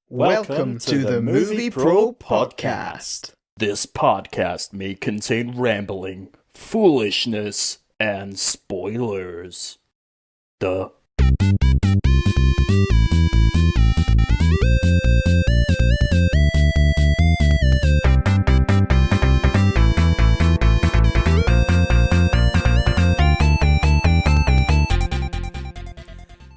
Welcome to the Movie Pro Podcast. This podcast may contain rambling, foolishness, and spoilers. Duh.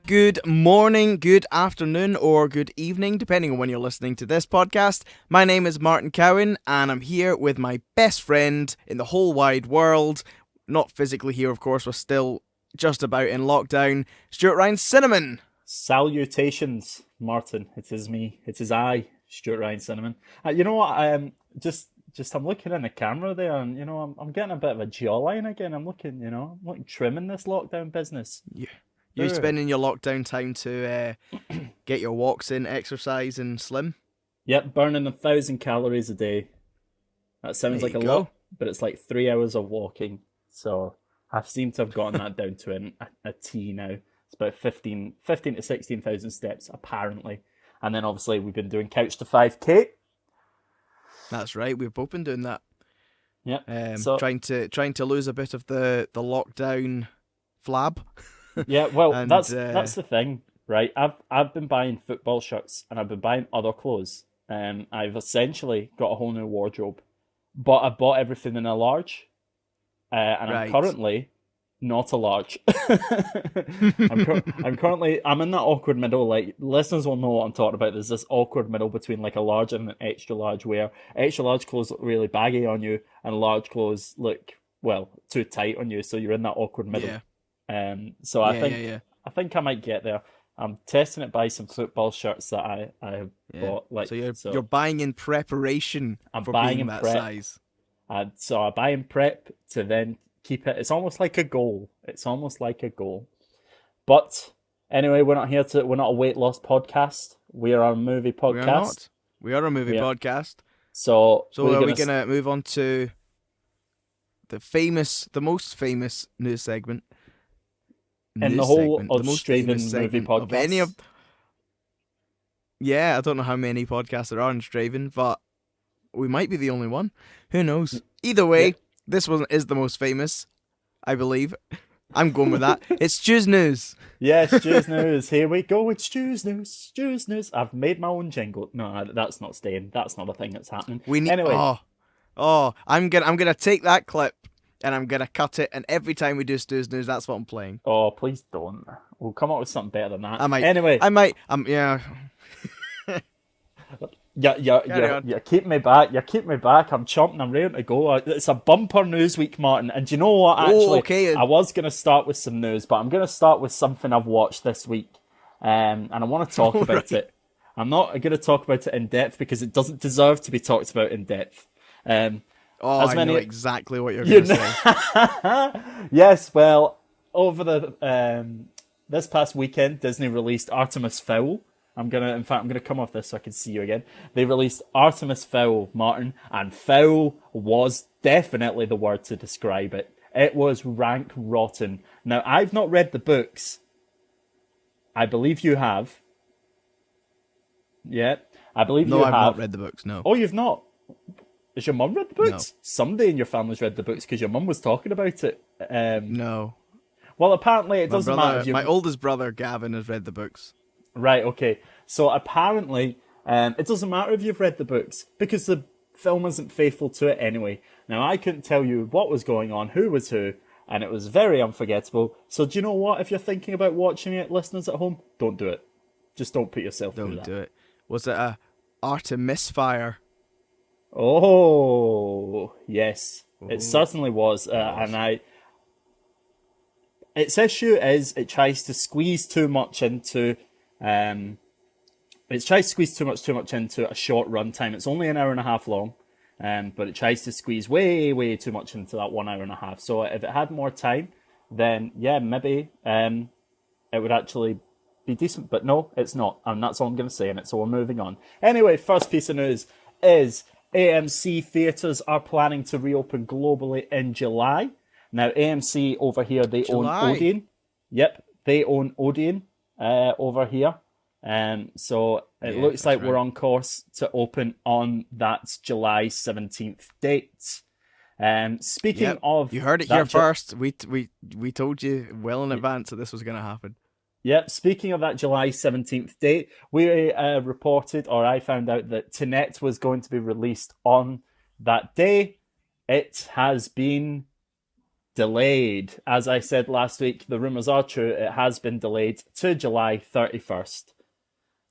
Good morning, good afternoon, or good evening, depending on when you're listening to this podcast. My name is Martin Cowan, and I'm here with my best friend in the whole wide world. Not physically here, of course, we're still just about in lockdown. Stuart Ryan Cinnamon. Salutations, Martin. It is me. It is I, Stuart Ryan Cinnamon. You know what? I'm looking in the camera there, and I'm getting a bit of a jawline again. I'm looking trim in this lockdown business. Yeah. You're spending your lockdown time to get your walks in, exercise, and slim? Yep, burning 1,000 calories a day. That sounds like a lot, but it's like 3 hours of walking. So I seem to have gotten that down to a T now. It's about 15 to 16,000 steps, apparently. And then obviously we've been doing Couch to 5K. That's right, we've both been doing that. Yep. Trying to lose a bit of the lockdown flab. Yeah, well, and, that's the thing, right? I've been buying football shirts and I've been buying other clothes. I've essentially got a whole new wardrobe, but I bought everything in a large, and right. I'm currently not a large. I'm in that awkward middle. Like, listeners will know what I'm talking about. There's this awkward middle between like a large and an extra large, where extra large clothes look really baggy on you, and large clothes look too tight on you. So you're in that awkward middle. Yeah. I think I might get there. I'm testing it by some football shirts that I have bought. So you're buying in preparation for being that size. So I buy in prep to then keep it. It's almost like a goal. But anyway, we're not a weight loss podcast. We are a movie podcast. We are a movie podcast. So are we gonna move on to the most famous news segment? In the whole of Straven movie podcast. I don't know how many podcasts there are on Straven, but we might be the only one. Who knows? Either way, This one is the most famous, I believe. I'm going with that. It's Stu's News. Yes, Stu's News. Here we go. It's Stu's News. Stu's News. I've made my own jingle. No, that's not staying. That's not a thing that's happening. Anyway. I'm gonna take that clip. And I'm going to cut it, and every time we do Stu's News, that's what I'm playing. Oh, please don't. We'll come up with something better than that. I might. Yeah. You keep me back. I'm chomping. I'm ready to go. It's a bumper news week, Martin. And do you know what, actually? I was going to start with some news, but I'm going to start with something I've watched this week. And I want to talk about it. I'm not going to talk about it in depth because it doesn't deserve to be talked about in depth. I know exactly what you're going to say. Yes, well, over this past weekend, Disney released Artemis Fowl. I'm gonna come off this so I can see you again. They released Artemis Fowl, Martin, and foul was definitely the word to describe it. It was rank rotten. Now, I've not read the books. I believe you have. Yeah, I believe you have. No, I've not read the books, no. Oh, you've not? Has your mum read the books? No. Somebody in your family's read the books because your mum was talking about it. No. Well, apparently it doesn't matter. My oldest brother, Gavin, has read the books. Right, okay. So apparently it doesn't matter if you've read the books because the film isn't faithful to it anyway. Now, I couldn't tell you what was going on, who was who, and it was very unforgettable. So do you know what? If you're thinking about watching it, listeners at home, don't do it. Just don't put yourself through that. Don't do it. Was it a Artemis fire? Oh, yes. It certainly was. Its issue is it tries to squeeze too much into a short runtime. It's only an hour and a half long, but it tries to squeeze way, way too much into that 1 hour and a half. So if it had more time, then maybe it would actually be decent. But no, it's not. And that's all I'm going to say in it. So we're moving on. Anyway, first piece of news is AMC theatres are planning to reopen globally in July. Now, AMC over here, they own Odeon. Yep, they own Odeon over here. So it Yeah, looks that's like we're right. on course to open on that July 17th date. Speaking Yep. of You heard it here that, first. We told you well in advance that this was going to happen. yep. Speaking of that July 17th date, we reported, or I found out that Tenet was going to be released on that day. It has been delayed. As I said last week, the rumors are true. It has been delayed to July 31st.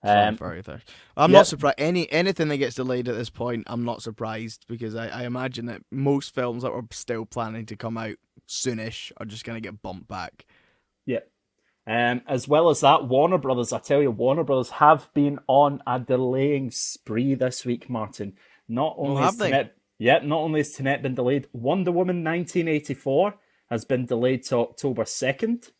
July Um, 30th. I'm not yep, surprised. Anything that gets delayed at this point, I'm not surprised because I imagine that most films that were still planning to come out soonish are just going to get bumped back. yep. As well as that, Warner Brothers, I tell you, Warner Brothers have been on a delaying spree this week, Martin. Not Well, only is have they? Tenet, yep, not only has Tenet been delayed, Wonder Woman 1984 has been delayed to October 2nd.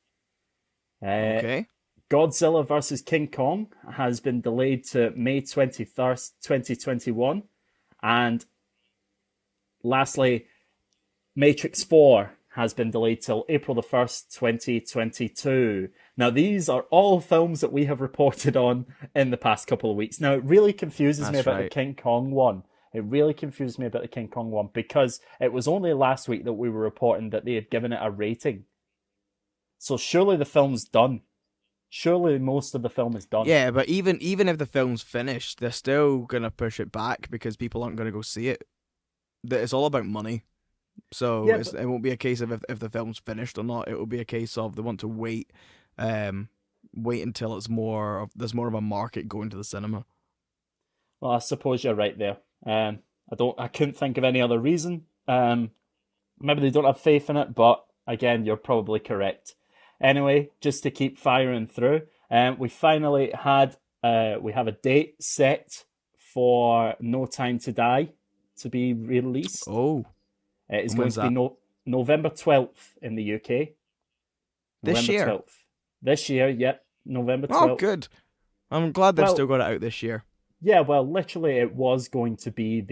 Uh, Okay. Godzilla vs. King Kong has been delayed to May 21st, 2021. And lastly, Matrix 4 has been delayed till April the 1st, 2022. Now, these are all films that we have reported on in the past couple of weeks. Now, it really confuses me That's about the right. King Kong one. It really confused me about the King Kong one because it was only last week that we were reporting that they had given it a rating. So surely the film's done. Surely most of the film is done. Yeah, but even if the film's finished, they're still gonna push it back because people aren't gonna go see it. It's all about money. So Yeah, it won't be a case of if the film's finished or not. It will be a case of they want to um, wait until there's more of a market going to the cinema. well, I suppose you're right there. I couldn't think of any other reason. Maybe they don't have faith in it, but again, you're probably correct. Anyway, just to keep firing through, we finally we have a date set for No Time to Die to be released. Oh, It is and going when's to be that? November 12th in the UK. This November year. 12th. This year, yep, November Oh, 12th. good. I'm glad they've still Well, got it out this year. yeah, well, literally, it was going to be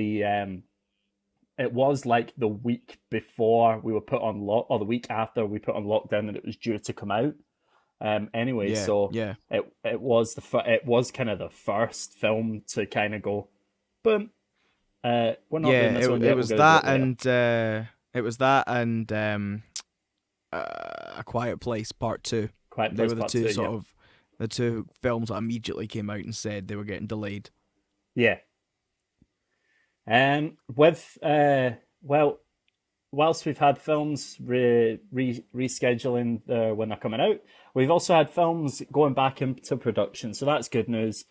it was like the week before we were put on lock, or the week after we put on lockdown, and it was due to come out. Anyway, Yeah, so yeah, it was it was kind of the first film to kind of go, boom. We're not yeah. doing this one It yet. We're was going to do it that later. and A Quiet Place Part Two. Quiet They Place were Part Two. Yeah, the two films that immediately came out and said they were getting delayed. yeah. With well, whilst we've had films rescheduling when they're coming out, we've also had films going back into production. So that's good news.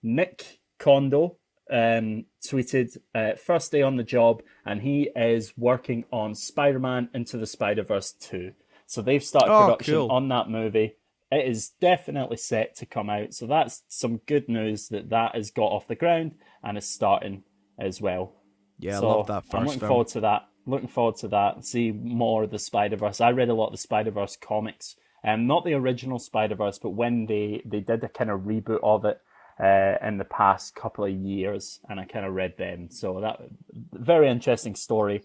Nick Kondo tweeted first day on the job, and he is working on Spider-Man Into the Spider-Verse 2. So they've started Oh, production cool. on that movie. It is definitely set to come out. So that's some good news that has got off the ground and is starting as well. Yeah, I love So that I'm first looking film. forward to that. Looking forward to that. See more of the Spider Verse. I read a lot of the Spider Verse comics, not the original Spider Verse, but when they did a kind of reboot of it in the past couple of years, and I kind of read them. So that very interesting story.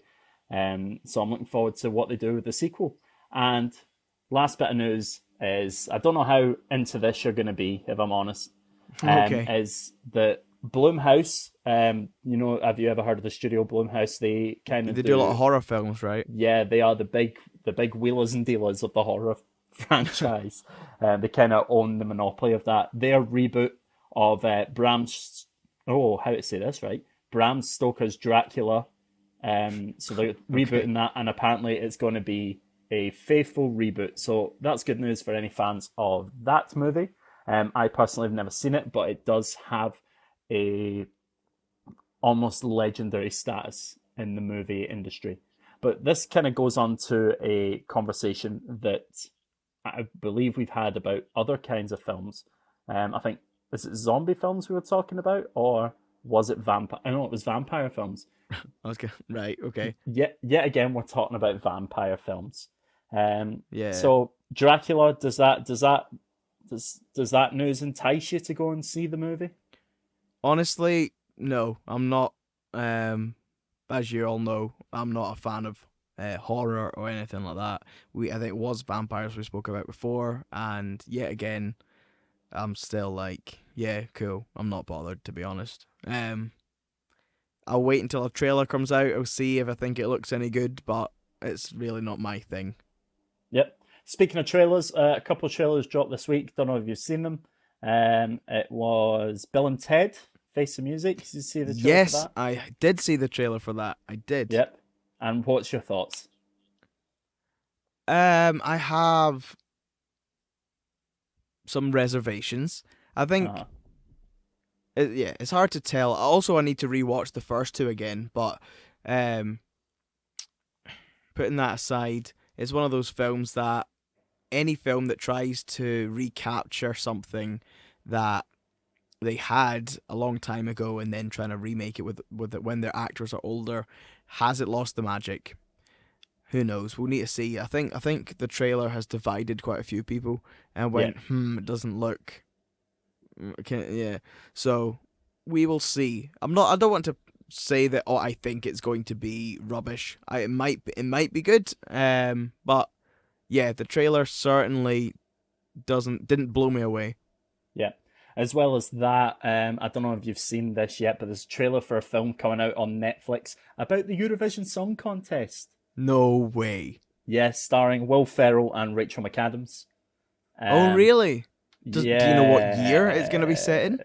So I'm looking forward to what they do with the sequel. And last bit of news is I don't know how into this you're going to be, if I'm honest. Okay. Is that Blumhouse? Have you ever heard of the studio Blumhouse? They kind of They do a lot of do, horror films, right? yeah, they are the big wheelers and dealers of the horror franchise. They kind of own the monopoly of that. Their reboot of how to say this right? Bram Stoker's Dracula. So they're Okay. rebooting that, and apparently it's going to be a faithful reboot. So that's good news for any fans of that movie. I personally have never seen it, but it does have a almost legendary status in the movie industry. But this kind of goes on to a conversation that I believe we've had about other kinds of films. I think, is it zombie films we were talking about, or was it vampire? I know it was vampire films. Okay. Right. Okay. Yet again, we're talking about vampire films. Yeah. So Dracula, does that news entice you to go and see the movie? Honestly, no. I'm not. Um, as you all know, I'm not a fan of horror or anything like that. I think it was vampires we spoke about before, and yet again, I'm still like, yeah, cool. I'm not bothered, to be honest. I'll wait until a trailer comes out. I'll see if I think it looks any good, but it's really not my thing. Yep. Speaking of trailers, a couple of trailers dropped this week. Don't know if you've seen them. It was Bill and Ted Face the Music. Did you see the trailer for Yes, that? I did see the trailer for that. I did. Yep. And what's your thoughts? I have some reservations. I think, Uh-huh. yeah, it's hard to tell. Also, I need to rewatch the first two again, but um, putting that aside, it's one of those films that any film that tries to recapture something that they had a long time ago and then trying to remake it with it when their actors are older, has it lost the magic? Who knows? We'll need to see. I think the trailer has divided quite a few people and Yeah. went, it doesn't look, yeah. So we will see. I don't want to say that. Oh, I think it's going to be rubbish. It might be good. But yeah, the trailer certainly didn't blow me away. Yeah. As well as that, I don't know if you've seen this yet, but there's a trailer for a film coming out on Netflix about the Eurovision Song Contest. No way. Yes, starring Will Ferrell and Rachel McAdams. Oh, Um, really? Do you know what year it's going to be set yeah, in?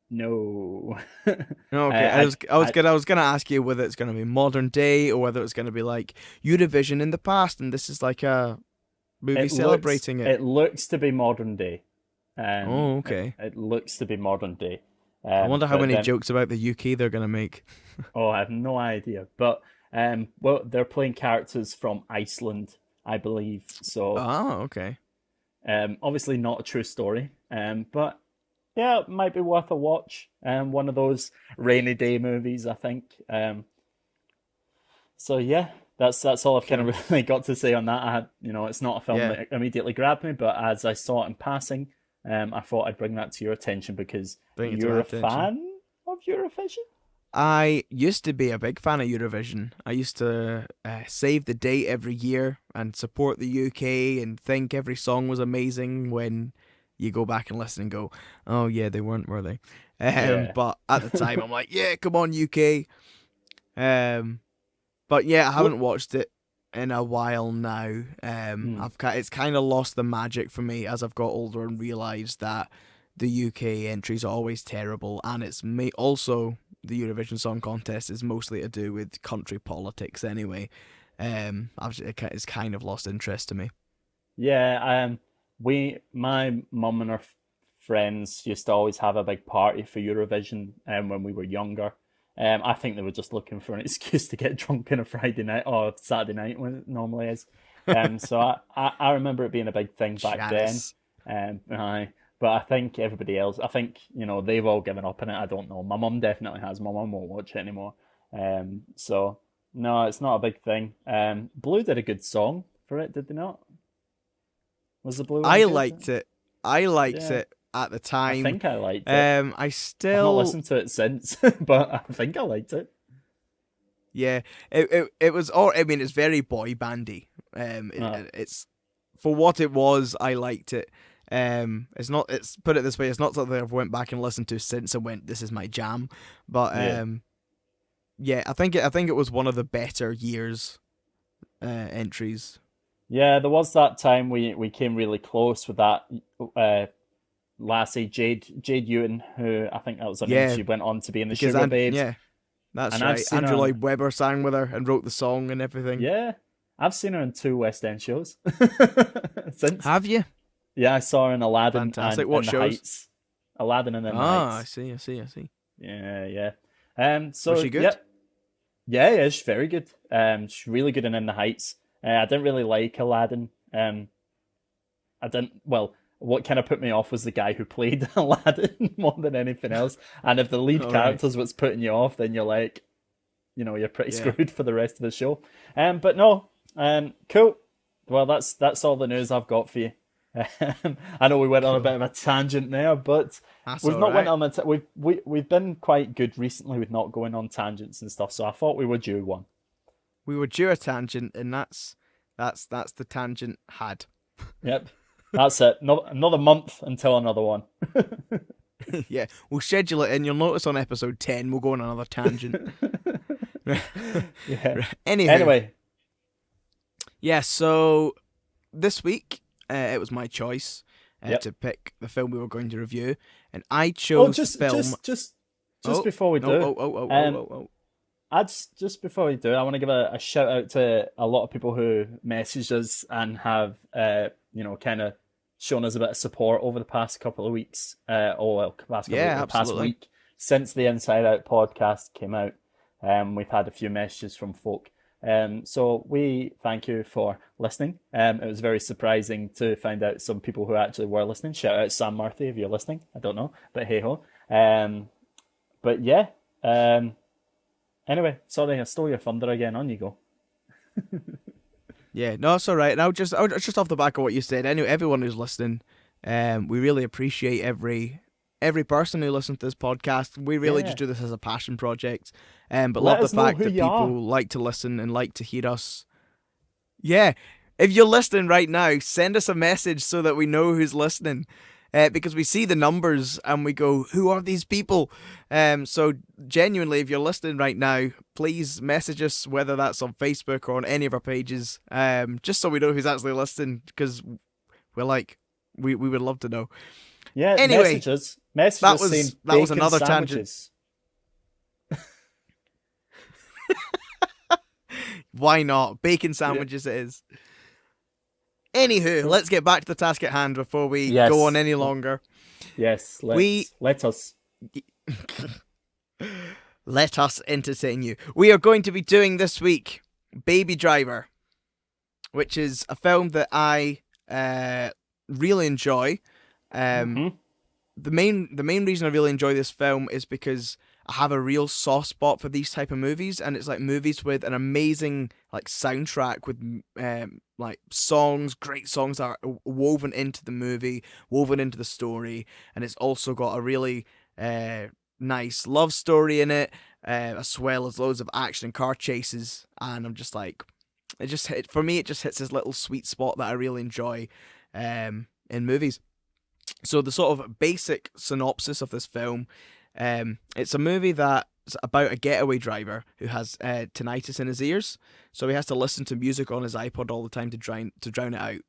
no. Okay, I, I was gonna ask you whether it's gonna be modern day or whether it's gonna be like Eurovision in the past, and this is like a movie celebrating it. it looks to be modern day. Oh, okay. It looks to be modern day. I wonder how But many then, jokes about the UK they're gonna make. oh, I have no idea. But well, they're playing characters from Iceland, I believe. So Oh, okay. obviously not a true story. But yeah, it might be worth a watch. One of those rainy day movies, I think. So yeah, that's all I've kind Cool. of really got to say on that. I had, it's not a film Yeah, that immediately grabbed me, but as I saw it in passing, I thought I'd bring that to your attention because bring it to my you're a attention. fan of Eurovision. I used to be a big fan of Eurovision. I used to save the date every year and support the UK and think every song was amazing when you go back and listen and go, oh yeah, they weren't, were they? Yeah. But at the time, I'm like, yeah, come on, UK. Um, but yeah, I What? haven't watched it in a while now. Hmm. It's kind of lost the magic for me as I've got older and realised that the UK entries are always terrible, and also the Eurovision Song Contest is mostly to do with country politics anyway. It's kind of lost interest to me. Yeah. My mum and her friends used to always have a big party for Eurovision, when we were younger. I think they were just looking for an excuse to get drunk on a Friday night or Saturday night when it normally is. So I remember it being a big thing back then. Janice. But I think everybody else, I think, they've all given up on it. I don't know. My mum definitely has. My mum won't watch it anymore. So no, it's not a big thing. Blue did a good song for it, did they not? Was the Blue one I good? liked it. I liked Yeah, it at the I time. think I liked it. I I've not still, listened to it since, but I think I liked it. yeah, it was all. I mean, it's very boy bandy. Uh, It's for what it was. I liked it. It's not. It's put it this way. It's not something I've went back and listened to since I went. This is my jam. But yeah. yeah, I think it was one of the better years entries. Yeah, there was that time we came really close with that uh, lassie Jade Ewan, who I think that was her name. Yeah, She went on to be in the because Sugar Babes, yeah, that's and I've right. seen her Andrew on Lloyd Webber sang with her and wrote the song and everything. yeah, I've seen her in two West End shows since. Have you? Yeah, I saw her in Aladdin and Fantastic. in What the shows? Heights. Aladdin and in the Ah, I Heights. see. I see. I see. Yeah, yeah. Was So she yeah, good? yeah, she's very good. She's really good in the Heights. I didn't really like Aladdin. I didn't. Well, what kind of put me off was the guy who played Aladdin more than anything else. And if the lead All right. character's what's putting you off, then you're like, you're pretty Yeah. screwed for the rest of the show. But no, cool. Well, that's all the news I've got for you. I know we went on a Cool. bit of a tangent there, but That's we've all not went right. on a we've been quite good recently with not going on tangents and stuff. So I thought we would do one. We were due a tangent, and that's the tangent had. Yep. That's it. No, another month until another one. Yeah, we'll schedule it in. You'll notice on episode 10 we'll go on another tangent. Yeah. Anywho, Anyway, yeah, so this week it was my choice yep. to pick the film we were going to review, and I Oh, chose the film. just before we Oh, do, oh, oh, oh, oh, um, oh, oh. just before we do, I want to give a shout out to a lot of people who messaged us and have, kind of shown us a bit of support over the past couple of weeks. Yeah, The past absolutely. week since the Inside Out podcast came out. We've had a few messages from folk. So we thank you for listening. It was very surprising to find out some people who actually were listening. Shout out Sam Murphy if you're listening. I don't know, but hey ho. But yeah. Anyway, sorry, I stole your thunder again. On you go. Yeah, no, it's all right. And just off the back of what you said, anyway, everyone who's listening, we really appreciate every person who listens to this podcast. We really Yeah. just do this as a passion project, but Let love the us know fact who that you people are. like to listen and like to hear us. Yeah, if you're listening right now, send us a message so that we know who's listening. Because we see the numbers and we go, who are these people? So genuinely, if you're listening right now, please message us, whether that's on Facebook or on any of our pages, just so we know who's actually listening. Because we're like, we would love to know. Yeah, Anyway, messages saying that was bacon another tangent. sandwiches. Why not? Bacon Yeah. sandwiches it is. Anywho, let's get back to the task at hand before we go on Yes, any longer. yes. We Let us. let us entertain you. We are going to be doing this week Baby Driver, which is a film that I really enjoy. Hmm. The main reason I really enjoy this film is because I have a real soft spot for these type of movies, and it's like movies with an amazing like soundtrack with like songs, great songs that are woven into the movie, woven into the story, and it's also got a really nice love story in it, as well as loads of action and car chases. And I'm just like, for me, it just hits this little sweet spot that I really enjoy in movies. So the sort of basic synopsis of this film, it's a movie that's about a getaway driver who has tinnitus in his ears, so he has to listen to music on his iPod all the time to drown it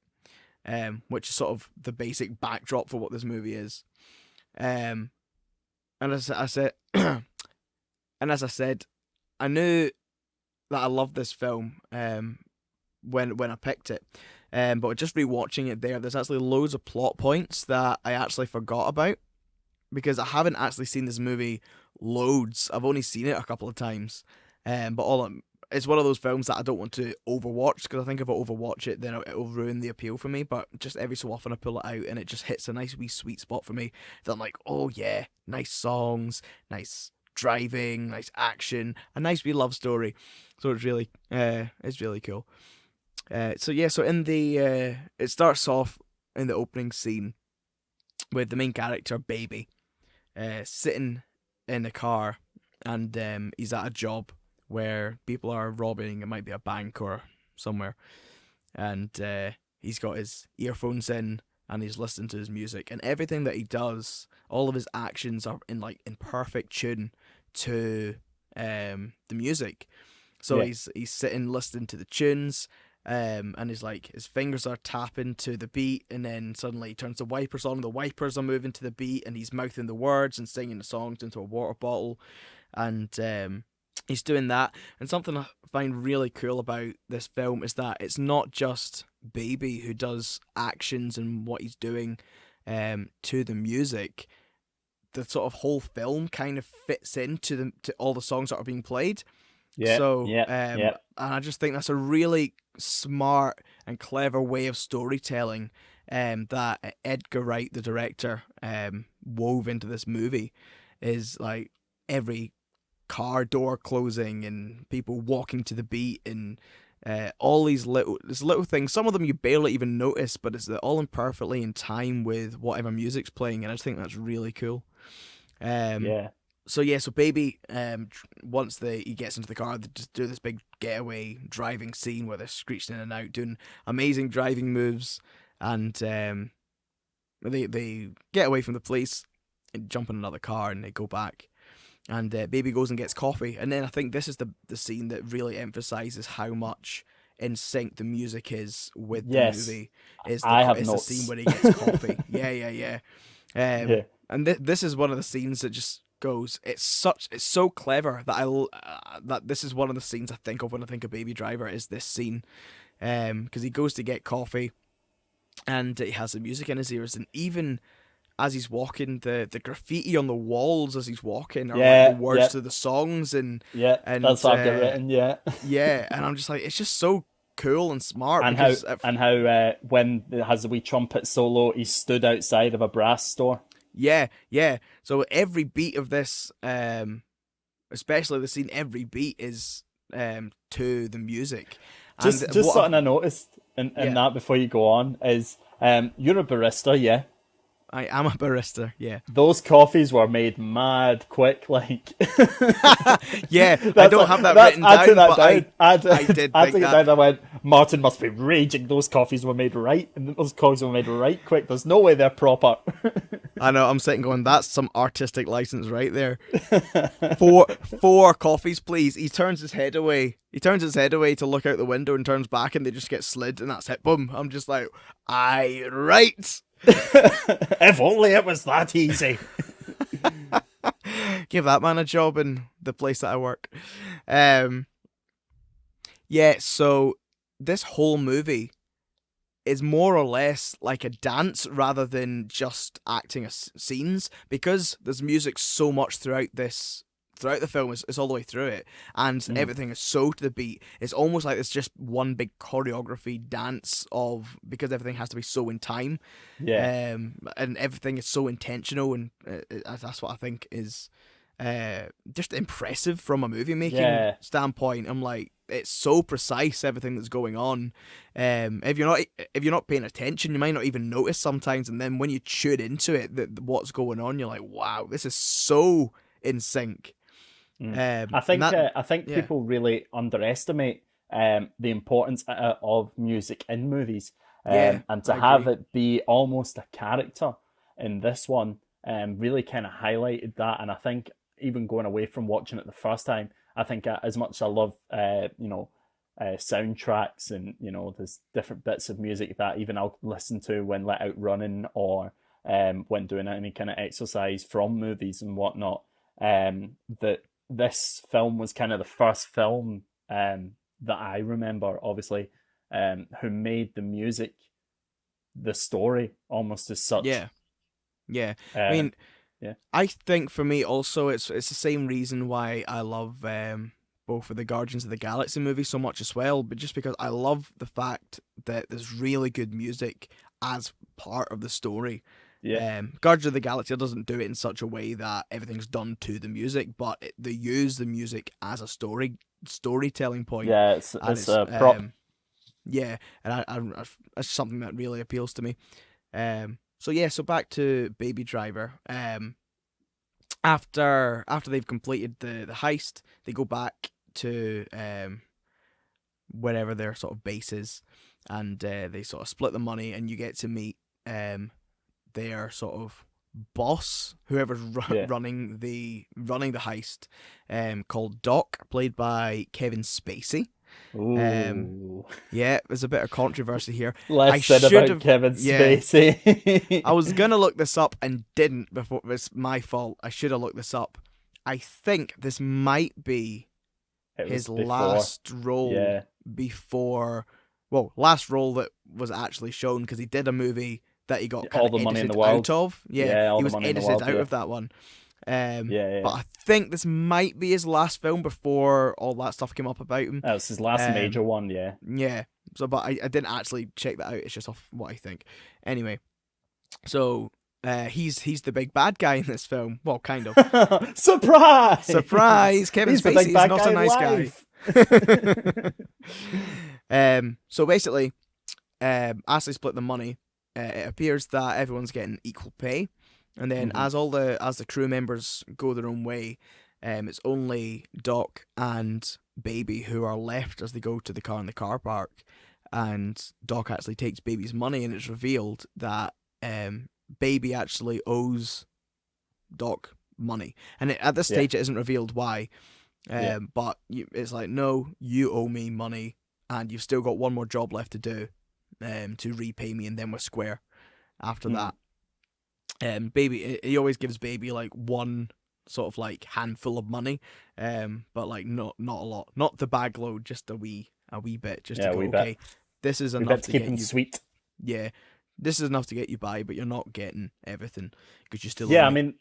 out. Which is sort of the basic backdrop for what this movie is. Um, and as I said, I knew that I loved this film when I picked it. But just rewatching it there's actually loads of plot points that I actually forgot about because I haven't actually seen this movie loads. I've only seen it a couple of times. But it's one of those films that I don't want to overwatch because I think if I overwatch it, then it'll ruin the appeal for me. But just every so often I pull it out and it just hits a nice wee sweet spot for me. That I'm like, oh yeah, nice songs, nice driving, nice action, a nice wee love story. So it's really cool. So in the it starts off in the opening scene with the main character Baby, sitting in the car, and he's at a job where people are robbing. It might be a bank or somewhere, and he's got his earphones in and he's listening to his music, and everything that he does, all of his actions are in perfect tune to the music. So Yeah. he's sitting listening to the tunes, and his fingers are tapping to the beat, and then suddenly he turns the wipers on. The wipers are moving to the beat, and he's mouthing the words and singing the songs into a water bottle, and he's doing that. And something I find really cool about this film is that it's not just Baby who does actions and what he's doing to the music. The sort of whole film kind of fits into to all the songs that are being played. Yeah. So, Yeah. Yeah. and I just think that's a really smart and clever way of storytelling that Edgar Wright, the director, wove into this movie. Is like every car door closing and people walking to the beat and all these little things. Some of them you barely even notice, but it's all in perfectly in time with whatever music's playing, and I just think that's really cool. Um, Yeah. so Baby, once he gets into the car, they just do this big getaway driving scene where they're screeching in and out, doing amazing driving moves, and they get away from the police and jump in another car, and they go back. And Baby goes and gets coffee, and then I think this is the scene that really emphasizes how much in sync the music is with the Yes, movie. Is I have the notes. scene where he gets coffee? Yeah. Yeah. And this is one of the scenes that just goes. It's so clever that that this is one of the scenes I think of when I think of Baby Driver, is this scene, because he goes to get coffee, and he has the music in his ears, and even as he's walking, the graffiti on the walls as he's walking are like the words to the songs, and That's what I've got written. Yeah, yeah, and I'm just like, it's just so cool and smart. and because how when it has the wee trumpet solo, he stood outside of a brass store. yeah. So every beat of this, especially the scene, every beat is to the music. Just And something I noticed in that before you go on is you're a barista, yeah. I am a barista, yeah. Those coffees were made mad quick, like. Yeah, I don't have that written down, but I did I think took it that. down. I went, Martin must be raging. Those coffees were made right, and those coffees were made right quick. There's no way they're proper. I know, I'm sitting going, that's some artistic license right there. Four coffees, please. He turns his head away. He turns his head away to look out the window and turns back, and they just get slid, and that's it. Boom. I'm just like, right. If only it was that easy. Give that man a job in the place that I work. Yeah, so this whole movie is more or less like a dance rather than just acting scenes, because there's music so much throughout the film. It's all the way through it, and everything is so to the beat. It's almost like it's just one big choreography dance because everything has to be so in time. Yeah. And everything is so intentional, and that's what I think is just impressive from a movie making standpoint. I'm like, it's so precise, everything that's going on. If you're not paying attention, you might not even notice sometimes, and then when you tune into it, what's going on, you're like, wow, this is so in sync. I think people really underestimate the importance of music in movies, and to have it be almost a character in this one really kind of highlighted that. And I think even going away from watching it the first time, I think as much as I love soundtracks and there's different bits of music that even I'll listen to when let out running or when doing any kind of exercise from movies and whatnot, that this film was kind of the first film that I remember, obviously, who made the music the story almost as such. Yeah. I mean, I think for me also, it's the same reason why I love both of the Guardians of the Galaxy movies so much as well, but just because I love the fact that there's really good music as part of the story. Guardians of the Galaxy doesn't do it in such a way that everything's done to the music, but they use the music as a storytelling point. Yeah, it's a prop. Yeah, and that's something that really appeals to me. So back to Baby Driver. After they've completed the heist, they go back to wherever their sort of base is, and they sort of split the money, and you get to meet their sort of boss, whoever's running the heist, called Doc, played by Kevin Spacey. Ooh. Yeah, there's a bit of controversy here. Less said about Kevin Spacey. I was gonna look this up and didn't before. It's my fault. I should have looked this up. I think this might be his last role before. Well, last role that was actually shown, because he did a movie that he got All the Money in the World out of. Yeah, he was edited out of that one. But I think this might be his last film before all that stuff came up about him. That was his last major one, yeah. Yeah. So, but I didn't actually check that out. It's just off what I think. Anyway, so he's the big bad guy in this film. Well, kind of. Surprise! Kevin Spacey is not a nice guy. So basically, as they split the money, it appears that everyone's getting equal pay. And then as the crew members go their own way, it's only Doc and Baby who are left as they go to the car in the car park. and Doc actually takes Baby's money, and it's revealed that Baby actually owes Doc money, and at this stage it isn't revealed why. But it's like, no, you owe me money, and you've still got one more job left to do, to repay me, and then we're square. After that, Baby, he always gives Baby like one sort of like handful of money, but like not a lot, not the bag load, just a wee bit, just to go, okay, this is enough to keep get him you sweet. Yeah, this is enough to get you by, but you're not getting everything because you still. Yeah, I mean,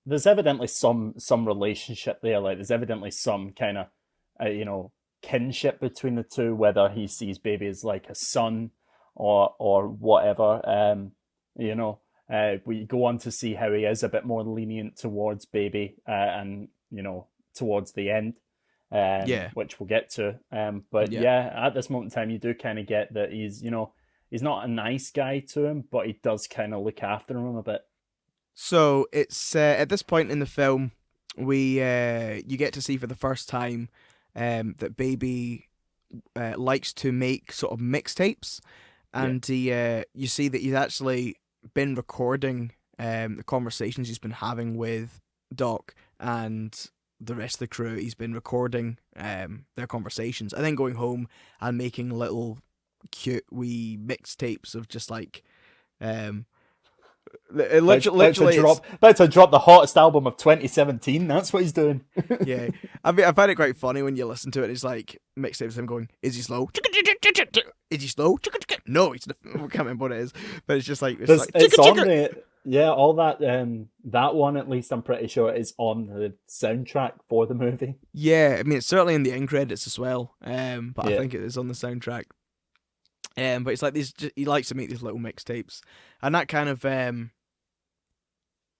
there's evidently some relationship there. Like, there's evidently some kind of, kinship between the two, whether he sees Baby as like a son or whatever. We go on to see how he is a bit more lenient towards Baby, and towards the end, which we'll get to. But at this moment in time, you do kind of get that he's not a nice guy to him, but he does kind of look after him a bit. So it's at this point in the film, you get to see for the first time that Baby likes to make sort of mixtapes, and you see that he's actually been recording the conversations he's been having with Doc and the rest of the crew. He's been recording their conversations and then going home and making little cute wee mixtapes of just like literally about to drop the hottest album of 2017. That's what he's doing. Yeah, I mean, I find it quite funny when you listen to it. It's like mixtapes of him going, "Is he slow? Is he slow? No, he's not." I can't remember what it is, but it's just like it's on the all that that one, at least I'm pretty sure, is on the soundtrack for the movie. Yeah, I mean, it's certainly in the end credits as well. But I think it is on the soundtrack. But it's like these. He likes to make these little mixtapes, and that kind of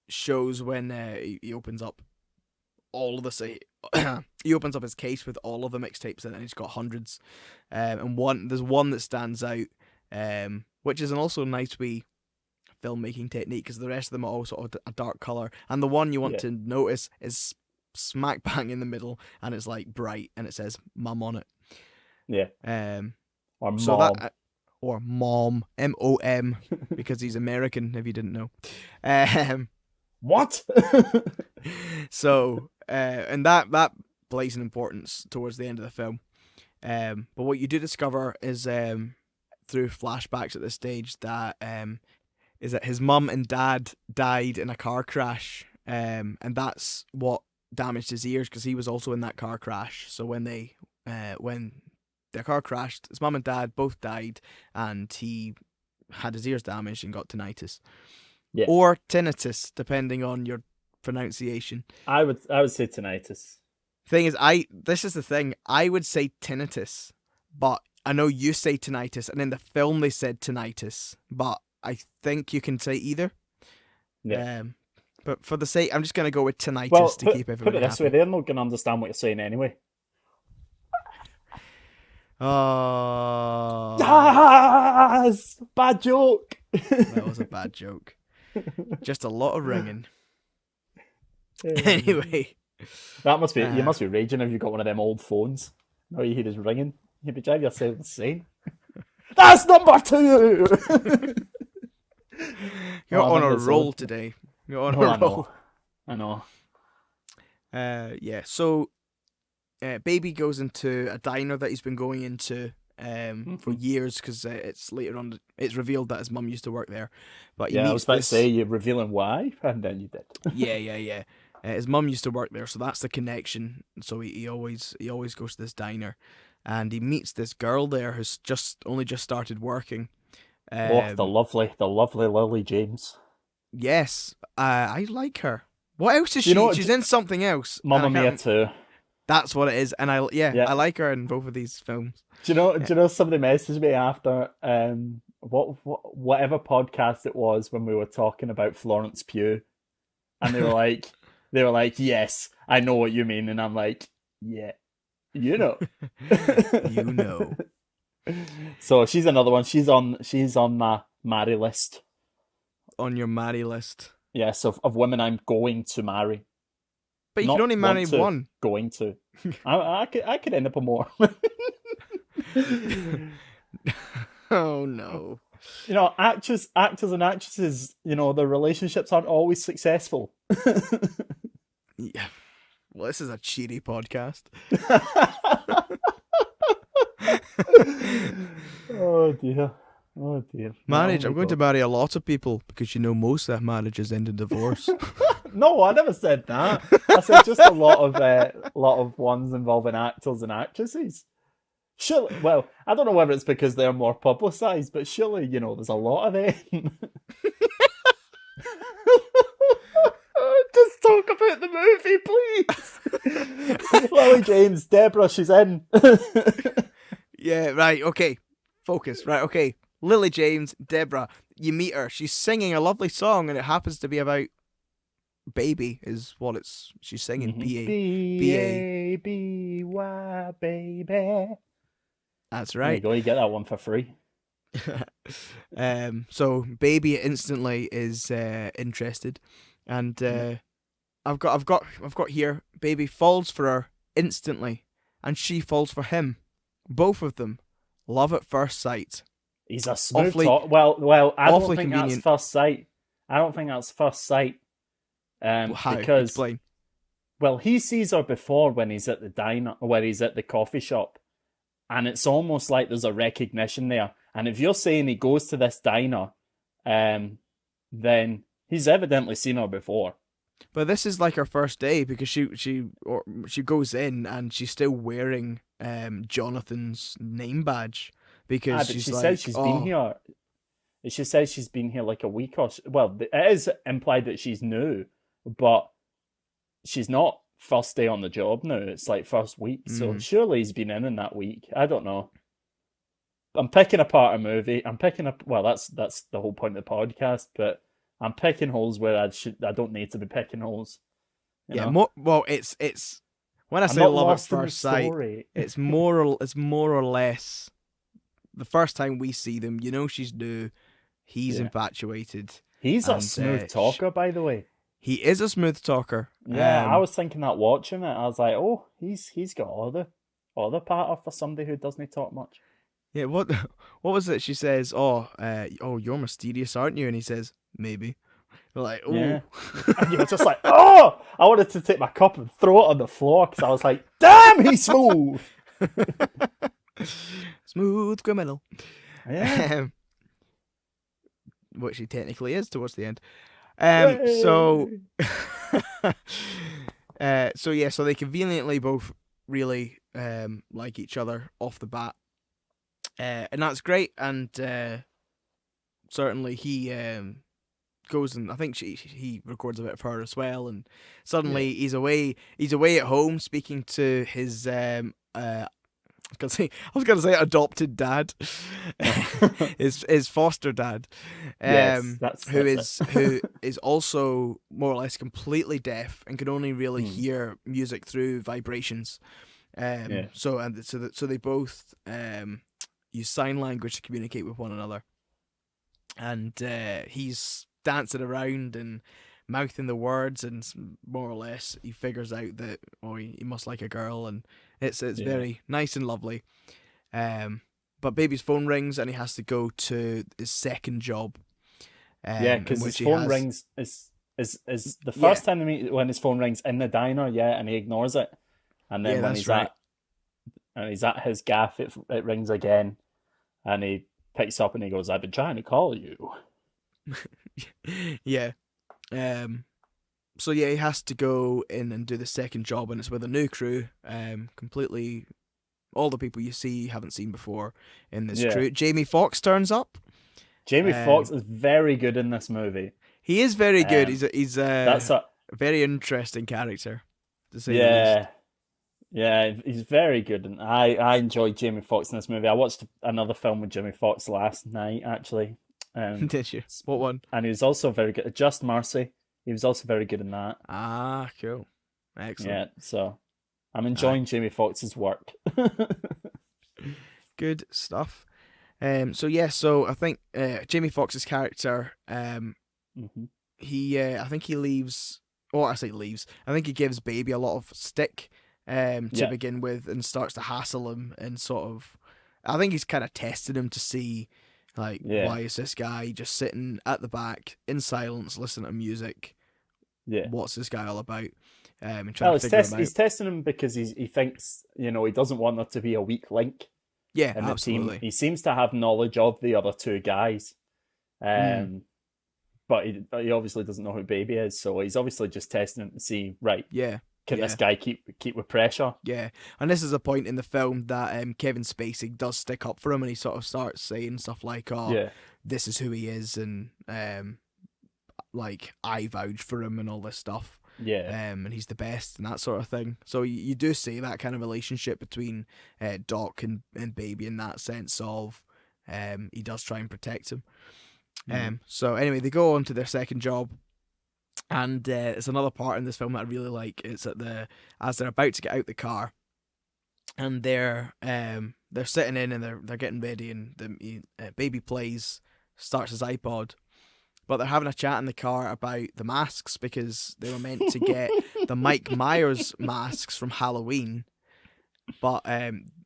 shows when he opens up all of the he opens up his case with all of the mixtapes, and he's got hundreds. And there's one that stands out, which is an also nice wee filmmaking technique, because the rest of them are all sort of a dark color, and the one you want to notice is smack bang in the middle, and it's like bright, and it says "Mum" on it. Yeah. Or so Mom. Or Mom, MOM, because he's American, if you didn't know. What? So, and that plays an importance towards the end of the film. But what you do discover is through flashbacks at this stage that is that his mum and dad died in a car crash, and that's what damaged his ears, because he was also in that car crash. So when the car crashed, his mum and dad both died, and he had his ears damaged and got tinnitus. Yeah. Or tinnitus, depending on your pronunciation. I would say tinnitus. Thing is, this is the thing, I would say tinnitus, but I know you say tinnitus, and in the film they said tinnitus, but I think you can say either. Yeah. But for the sake, I'm just going to go with tinnitus to keep everyone happy. Put it this way, they're not going to understand what you're saying anyway. Oh. Yes! Bad joke! That was a bad joke. Just a lot of ringing. Anyway. That must be, you must be raging if you've got one of them old phones. Now you hear us ringing. You'd be driving yourself insane. That's number 2! You're on a roll today. You're on a roll. I know. Yeah, so Baby goes into a diner that he's been going into for years, because it's later on, it's revealed that his mum used to work there. But I was about to say, you're revealing why, and then you did. Yeah. His mum used to work there, so that's the connection. So he always goes to this diner, and he meets this girl there who's only just started working. The lovely Lily James. Yes, I like her. What else is she? She's in something else. Mamma Mia 2. That's what it is, and I like her in both of these films. Do you know somebody messaged me after whatever podcast it was when we were talking about Florence Pugh, and they were like, yes, I know what you mean, and I'm like, yeah, you know. You know. So she's another one. She's on my marry list. On your marry list. Yes, of women I'm going to marry. But you can only marry one. Going to. I could end up with more. Oh no. You know, actors and actresses, you know, their relationships aren't always successful. Yeah. Well, this is a cheery podcast. Oh dear. Oh dear. Oh Marriage. my I'm going to God. marry a lot of people because you know most of marriages end in divorce. No, I never said that. I said just lot of ones involving actors and actresses. Surely, well, I don't know whether it's because they're more publicized, but surely, you know, there's a lot of them. Just talk about the movie, please. Lily James, Deborah, she's in. Yeah, right, okay. Focus, right, okay. Lily James, Deborah, you meet her. She's singing a lovely song, and it happens to be about baby, is what she's singing. B-A-B-Y, baby. That's There you right. go, you get that one for free. So baby instantly is interested, and I've got here. Baby falls for her instantly, and she falls for him. Both of them, love at first sight. He's a smooth Awfully, talk. Well, I don't awfully think that's convenient. first sight. I don't think that's first sight. How? Because Explain. well, he sees her before when he's at the diner, when he's at the coffee shop, and it's almost like there's a recognition there. And if you're saying he goes to this diner, then he's evidently seen her before. But this is like her first day because she goes in and she's still wearing Jonathan's name badge because But she's she like, says she's been here. She says she's been here like a week or well, it is implied that she's new, but she's not first day on the job now. It's like first week, so surely he's been in that week. I don't know. I'm picking apart a movie. I'm picking up. Well, that's the whole point of the podcast. But I'm picking holes where I don't need to be picking holes. You know? Well, it's when I I'm say not love at lost in the first sight, story. it's more or less the first time we see them. You know, she's new. He's Yeah. infatuated. He's a and, smooth talker, by the way. He is a smooth talker. Yeah, I was thinking that watching it. I was like, oh, he's got all the patter for somebody who doesn't talk much. Yeah, what was it? She says, "Oh, you're mysterious, aren't you?" And he says, "Maybe." Like, oh, Yeah. And you're just like, oh! I wanted to take my cup and throw it on the floor because I was like, damn, he's smooth! smooth criminal. Yeah. Which he technically is towards the end. So they conveniently both really like each other off the bat. And that's great, and certainly he goes and I think he records a bit of her as well, and suddenly he's away at home speaking to his I was gonna say adopted dad, his foster dad, who is also more or less completely deaf and can only really hear music through vibrations. So they both use sign language to communicate with one another, and he's dancing around and mouthing the words, and more or less he figures out that he must like a girl, and it's very nice and lovely. But baby's phone rings and he has to go to his second job. Because his phone rings is the first time they meet when his phone rings in the diner, and he ignores it, and then when he's at his gaff, it rings again, and he picks up and he goes, "I've been trying to call you." Yeah. So he has to go in and do the second job, and it's with a new crew. Completely, all the people you see you haven't seen before in this crew. Jamie Foxx turns up. Jamie Foxx is very good in this movie. He is very good. He's a very interesting character, to say the least. Yeah, he's very good, and I enjoyed Jamie Foxx in this movie. I watched another film with Jamie Foxx last night, actually. Did you? What one? And he was also very good. Just Mercy. He was also very good in that. Ah, cool. Excellent. Yeah, so I'm enjoying Jamie Foxx's work. Good stuff. So I think Jamie Foxx's character, he I think he leaves. Or I say leaves. I think he gives baby a lot of stick to begin with, and starts to hassle him and sort of I think he's kind of testing him to see, like, Yeah, why is this guy just sitting at the back in silence, listening to music? yeah. What's this guy all about? And trying Well, to figure him out. he's testing him because he thinks, you know, he doesn't want there to be a weak link Yeah, in the team. absolutely. He seems to have knowledge of the other two guys, Mm, but he obviously doesn't know who Baby is. So he's obviously just testing him to see, right, yeah, can this yeah, guy keep with pressure? yeah. And this is a point in the film that Kevin Spacey does stick up for him, and he sort of starts saying stuff like, "Oh, Yeah, this is who he is," and like, I vouch for him and all this stuff. yeah, And he's the best and that sort of thing. So you do see that kind of relationship between Doc and Baby in that sense of he does try and protect him. mhm, So anyway, they go on to their second job, and it's another part in this film that I really like. It's as they're about to get out the car, and they're sitting in and they're getting ready, and Baby starts his iPod. But they're having a chat in the car about the masks because they were meant to get the Mike Myers masks from Halloween. But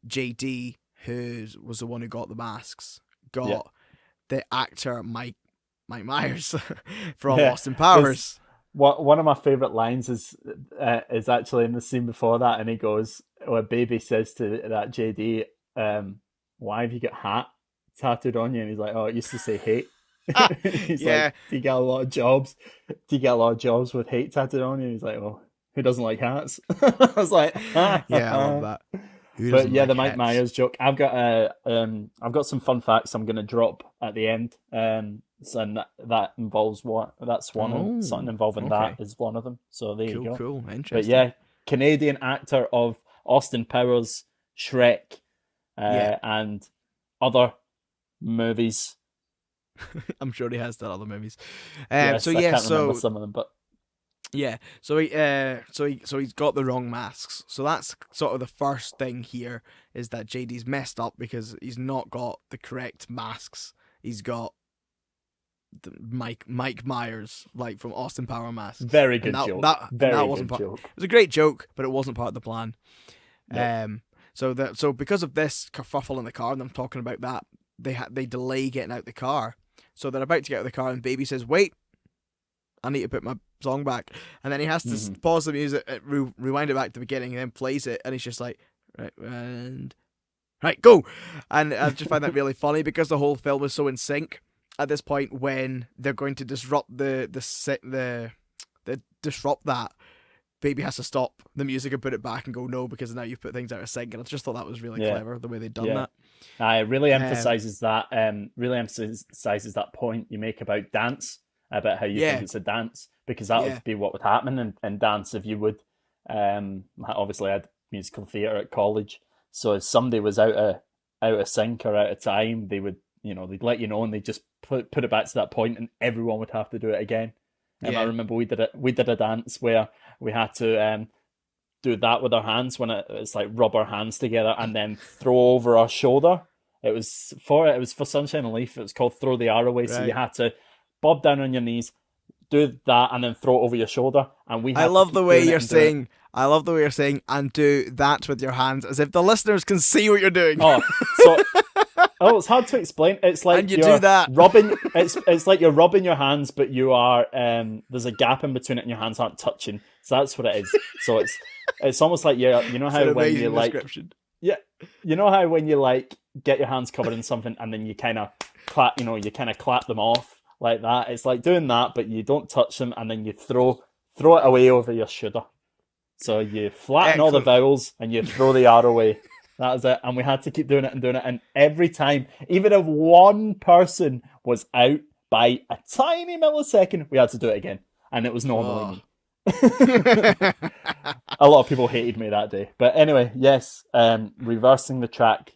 JD, who was the one who got the masks, yeah, got the actor Mike Myers from yeah. Austin There's Powers. one of my favorite lines is actually in the scene before that, and he goes, when Baby says to that JD, "Why have you got hat tattooed on you?" And he's like, "Oh, it used to say hate." He's like, Yeah, "Do you get a lot of jobs? Do you get a lot of jobs with hate tattooed on you?" He's like, "Oh, who doesn't like hats?" I was like, yeah, I love that. Who but doesn't yeah, like the Mike hats? Myers joke. I've got some fun facts I'm gonna drop at the end. And that involves that's one of Oh, something involving that okay, is one of them. So there you cool, go. cool, But interesting. yeah, Canadian actor of Austin Powers, Shrek, Yeah, and other movies. I'm sure he has done other movies. So Yes, I yeah, can't remember so some of them, but yeah, so he's got the wrong masks. So that's sort of the first thing here is that JD's messed up because he's not got the correct masks. He's got the Mike Myers like from Austin Power masks, very and good joke. that Very wasn't good part. joke. It was a great joke, but it wasn't part of the plan. Nope. So because of this kerfuffle in the car, and I'm talking about that, they delay getting out the car. So they're about to get out of the car, and Baby says, "Wait, I need to put my song back," and then he has to Hmm. pause the music, rewind it back to the beginning, and then plays it, and he's just like, right, and right, go, and I just find that really funny because the whole film is so in sync at this point when they're going to disrupt the disrupt that. Baby has to stop the music and put it back and go no because now you've put things out of sync, and I just thought that was really Yeah, clever the way they'd done yeah. that. It really Um, emphasizes that. Really emphasizes that point you make about dance, about how you think yeah, it's a dance, because that yeah, would be what would happen in dance if you would. Obviously, I had musical theatre at college, so if somebody was out of sync or out of time, they would, you know, they'd let you know, and they just put it back to that point, and everyone would have to do it again. I yeah, remember we did a dance where we had to do that with our hands when it's like rub our hands together and then throw over our shoulder. It was for Sunshine and Leaf. It was called Throw the R Away. So you right. had to bob down on your knees, do that, and then throw it over your shoulder. And we I had to love the keep way doing it you're and doing it. saying. I love the way you're saying, and do that with your hands, as if the listeners can see what you're doing. Oh, so it's hard to explain. It's And like you do you're that. rubbing. It's like you're rubbing your hands, but you are there's a gap in between it, and your hands aren't touching. So that's what it is. So it's almost like you know It's how an when you amazing like description. yeah, you know how when you like get your hands covered in something and then you kind of clap, you know, you kind of clap them off like that. It's like doing that, but you don't touch them, and then you throw it away over your shoulder. So you flatten all the Excellent. vowels and you throw the R away. That was it. And we had to keep doing it and doing it. And every time, even if one person was out by a tiny millisecond, we had to do it again. And it was normally Oh. me. A lot of people hated me that day. But anyway, yes, reversing the track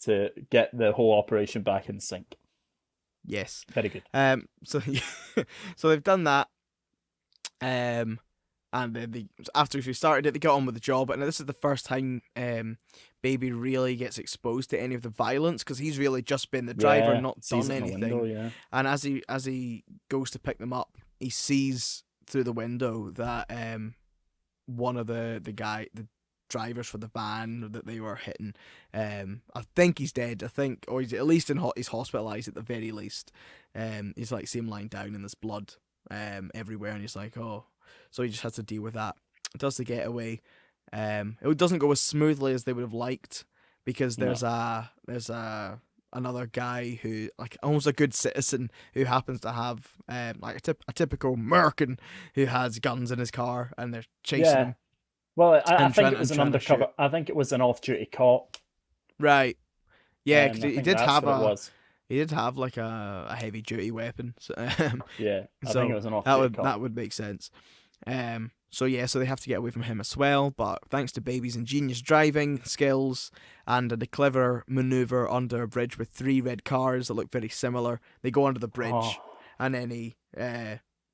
to get the whole operation back in sync. Yes. Very good. So so they've done that. And then after we started it, they got on with the job. And this is the first time Baby really gets exposed to any of the violence because he's really just been the driver, Yeah, not sees done it in the anything. window, yeah. And as he goes to pick them up, he sees through the window that one of the drivers for the van that they were hitting. I think he's dead. I think, or he's at least he's hospitalized at the very least. He's like see him lying down in this blood everywhere, and he's like, oh, so he just has to deal with that. Does the getaway. It doesn't go as smoothly as they would have liked because there's another guy who, like, almost a good citizen who happens to have like a typical American who has guns in his car, and they're chasing him. Well, I think it was an undercover. I think it was an off-duty cop. Right. Yeah, because he did have he did have like a heavy duty weapon. So, yeah, I think it was an off-duty cop. That would make sense. So they have to get away from him as well, but thanks to Baby's ingenious driving skills and a clever maneuver under a bridge with 3 red cars that look very similar, they go under the bridge, and then he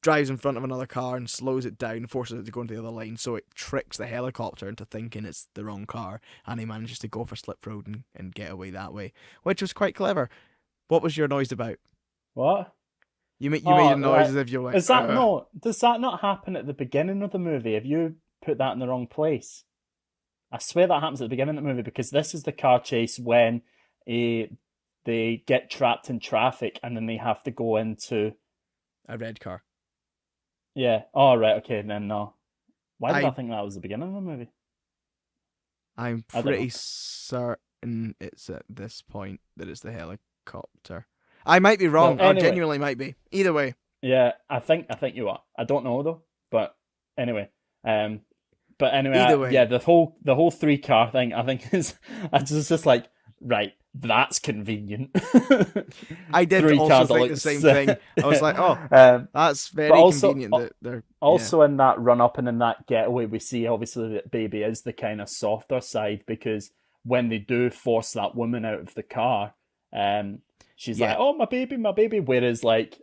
drives in front of another car and slows it down, forces it to go into the other lane, so it tricks the helicopter into thinking it's the wrong car, and he manages to go for Slip Road and get away that way, which was quite clever. What was your noise about? What? You made a noise as if you're like... Does that not happen at the beginning of the movie? Have you put that in the wrong place? I swear that happens at the beginning of the movie, because this is the car chase when they get trapped in traffic and then they have to go into... a red car. Yeah. Oh, right. Okay, then no. Why did I think that was the beginning of the movie? I'm pretty certain it's at this point that it's the helicopter. I might be wrong. Well, anyway, I genuinely might be. Either way. Yeah, I think you are. I don't know though. But anyway. Either way. Yeah, the whole 3-car thing, I think I was just like, right, that's convenient. I did also think the same thing. I was like, oh, that's very convenient. That they're also in that run up and in that getaway, we see obviously that Baby is the kind of softer side, because when they do force that woman out of the car, she's like, oh, my baby. Whereas, like,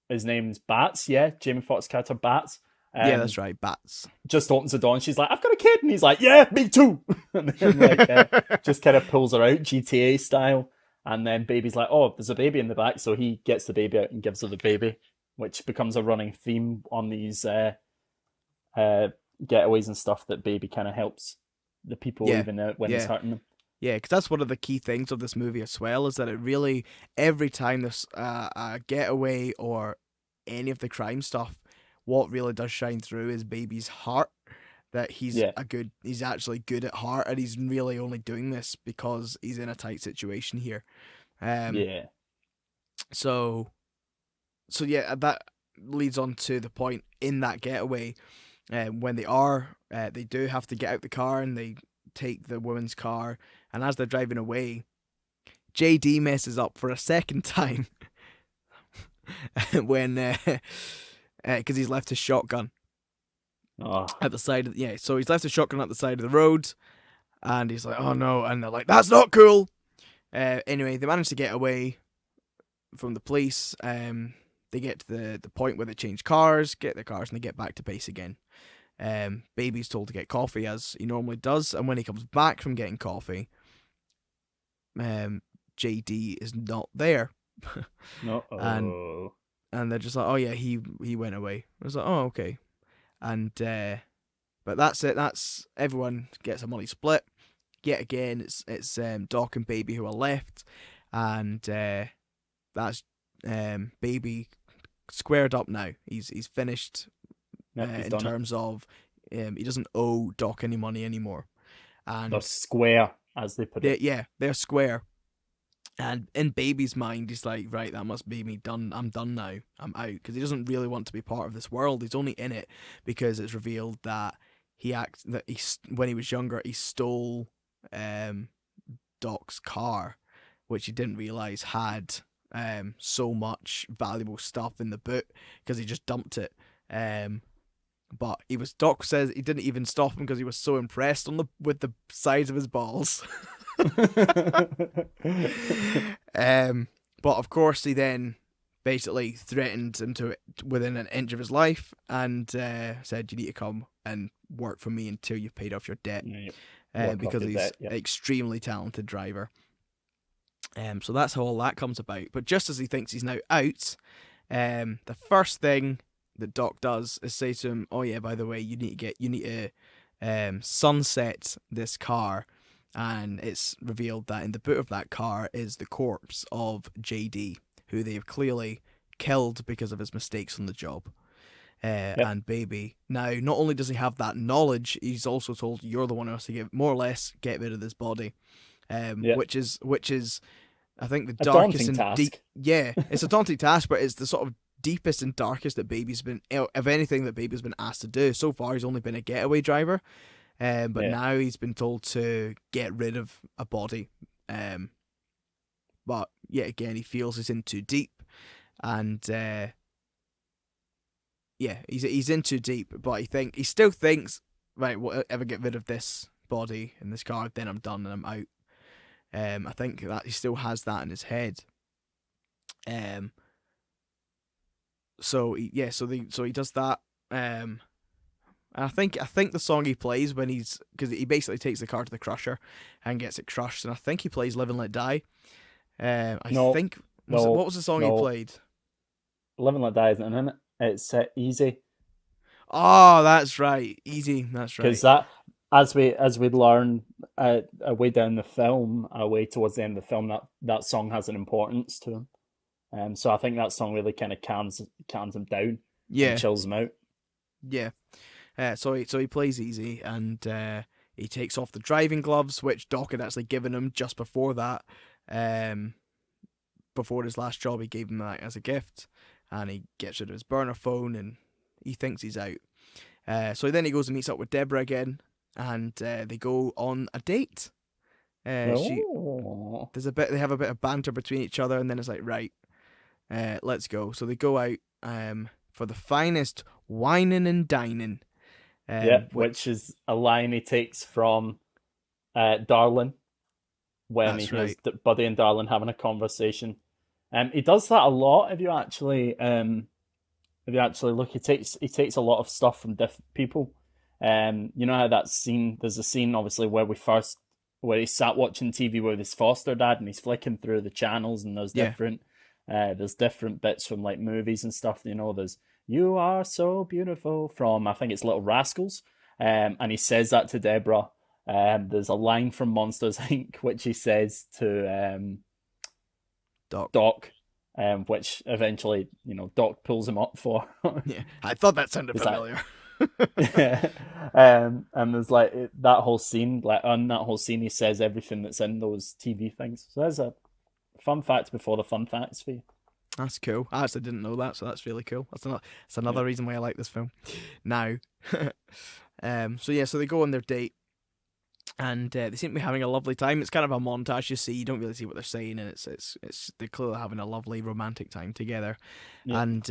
his name's Bats, Jamie Foxx's character, Bats. Yeah, that's right, Bats. Just opens the door and she's like, I've got a kid. And he's like, yeah, me too. And then, just kind of pulls her out, GTA style. And then Baby's like, oh, there's a baby in the back. So he gets the baby out and gives her the baby, which becomes a running theme on these getaways and stuff, that Baby kind of helps the people even when he's hurting them. Yeah, because that's one of the key things of this movie as well, is that it really, every time there's a getaway or any of the crime stuff, what really does shine through is Baby's heart, that he's actually good at heart, and he's really only doing this because he's in a tight situation here. So that leads on to the point in that getaway, when they do have to get out the car and they take the woman's car, and as they're driving away, JD messes up for a second time when because he's left his shotgun at the side of so he's left his shotgun at the side of the road, and he's like, oh no, and they're like, that's not cool. Anyway, they manage to get away from the police. They get to the point where they change cars, get their cars, and they get back to base again. Baby's told to get coffee as he normally does, and when he comes back from getting coffee, JD is not there. And they're just like, oh yeah, he went away. I was like, oh okay. And but that's it. That's everyone gets a money split. Yet again, it's Doc and Baby who are left, and that's Baby squared up now. He's finished in terms of he doesn't owe Doc any money anymore. And they're square, as they put it. Yeah, they're square. And in Baby's mind, he's like, right, that must be me done. I'm done now. I'm out. Because he doesn't really want to be part of this world. He's only in it because it's revealed that when he was younger, he stole Doc's car, which he didn't realize had so much valuable stuff in the boot, because he just dumped it. But Doc says he didn't even stop him because he was so impressed with the size of his balls. But of course he then basically threatened him to within an inch of his life, and said, you need to come and work for me until you've paid off your debt. Because he's an extremely talented driver. So that's how all that comes about. But just as he thinks he's now out, the first thing that Doc does is say to him, oh yeah, by the way, you need to sunset this car, and it's revealed that in the boot of that car is the corpse of JD, who they've clearly killed because of his mistakes on the job. Yep. And Baby. Now, not only does he have that knowledge, he's also told you're the one who has to get more or less get rid of this body, Yep. which is I think the A darkest daunting and deep. task. Yeah, it's a daunting task, but it's the sort of deepest and darkest that Baby's been, of anything that Baby's been asked to do. So far, he's only been a getaway driver, but Yeah. now he's been told to get rid of a body. But yet again, he feels he's in too deep, and yeah, he's in too deep. But he still thinks, right, whatever, get rid of this body in this car, then I'm done and I'm out. I think that he still has that in his head. So he does that. I think the song he plays when because he basically takes the car to the crusher and gets it crushed, and I think he plays "Live and Let Die." What was the song he played? "Live and Let Die" isn't in it. It's "Easy." Oh, that's right, "Easy." That's right. Because that, as we learn away down the film, away towards the end of the film, that song has an importance to him. So I think that song really kind of calms him down, and chills him out. Yeah. So he plays "Easy," and he takes off the driving gloves, which Doc had actually given him just before that. Before his last job, he gave him that as a gift, and he gets rid of his burner phone, and he thinks he's out. So then he goes and meets up with Deborah again, and they go on a date. They have a bit of banter between each other, and then it's like, right, let's go. So they go out for the finest whining and dining. Which is a line he takes from Darlin, when he hears Buddy and Darlin having a conversation. He does that a lot. If you actually look, he takes a lot of stuff from different people. You know how that scene? There's a scene obviously where he sat watching TV with his foster dad, and he's flicking through the channels, and there's different bits from like movies and stuff. You know, there's "You Are So Beautiful" from, I think it's Little Rascals, and he says that to Deborah. There's a line from Monsters Inc. which he says to Doc, which eventually, Doc pulls him up for. Yeah, I thought that sounded familiar. And there's like that whole scene, he says everything that's in those TV things. So there's a fun fact before the fun facts for you. That's cool. I actually didn't know that, so that's really cool. That's another reason why I like this film. Now, so they go on their date, and they seem to be having a lovely time. It's kind of a montage. You don't really see what they're saying, and it's they're clearly having a lovely romantic time together. Yeah. And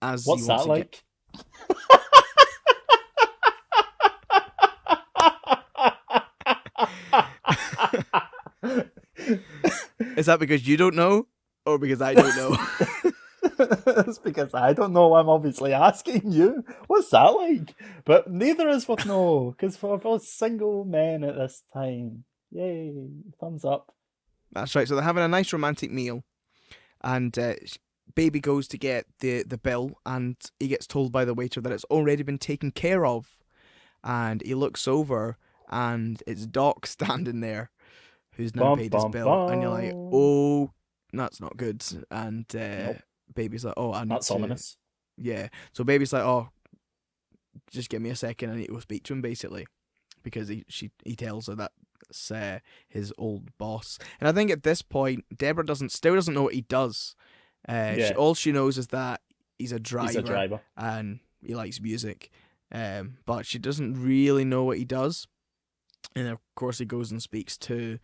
what's that like? Is that because you don't know, or because I don't know? It's because I don't know. I'm obviously asking you. What's that like? But neither of us would know, because we're both single men at this time. Yay! Thumbs up. That's right. So they're having a nice romantic meal, and Baby goes to get the bill, and he gets told by the waiter that it's already been taken care of. And he looks over, and it's Doc standing there, who's now paid his bill. And you're like, oh, that's not good. And Nope. Baby's like, oh, that's ominous. Yeah. So Baby's like, oh, just give me a second. I need to go speak to him, basically, because he tells her that's his old boss. And I think at this point, Deborah still doesn't know what he does. All she knows is that he's a driver. And he likes music. But she doesn't really know what he does. And of course, he goes and speaks to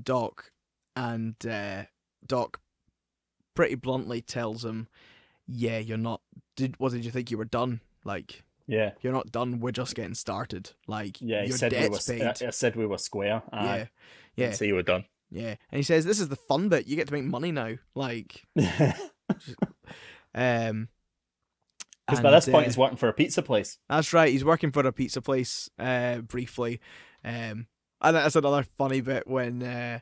Doc, and Doc pretty bluntly tells him, "Yeah, you're not. What did you think you were done? Like, yeah, you're not done. We're just getting started. Like, yeah, your debt's paid." I said we were square. Yeah. Didn't say you were done. Yeah, and he says, "This is the fun bit. You get to make money now." Like, because by this point he's working for a pizza place. That's right. He's working for a pizza place briefly. And that's another funny bit when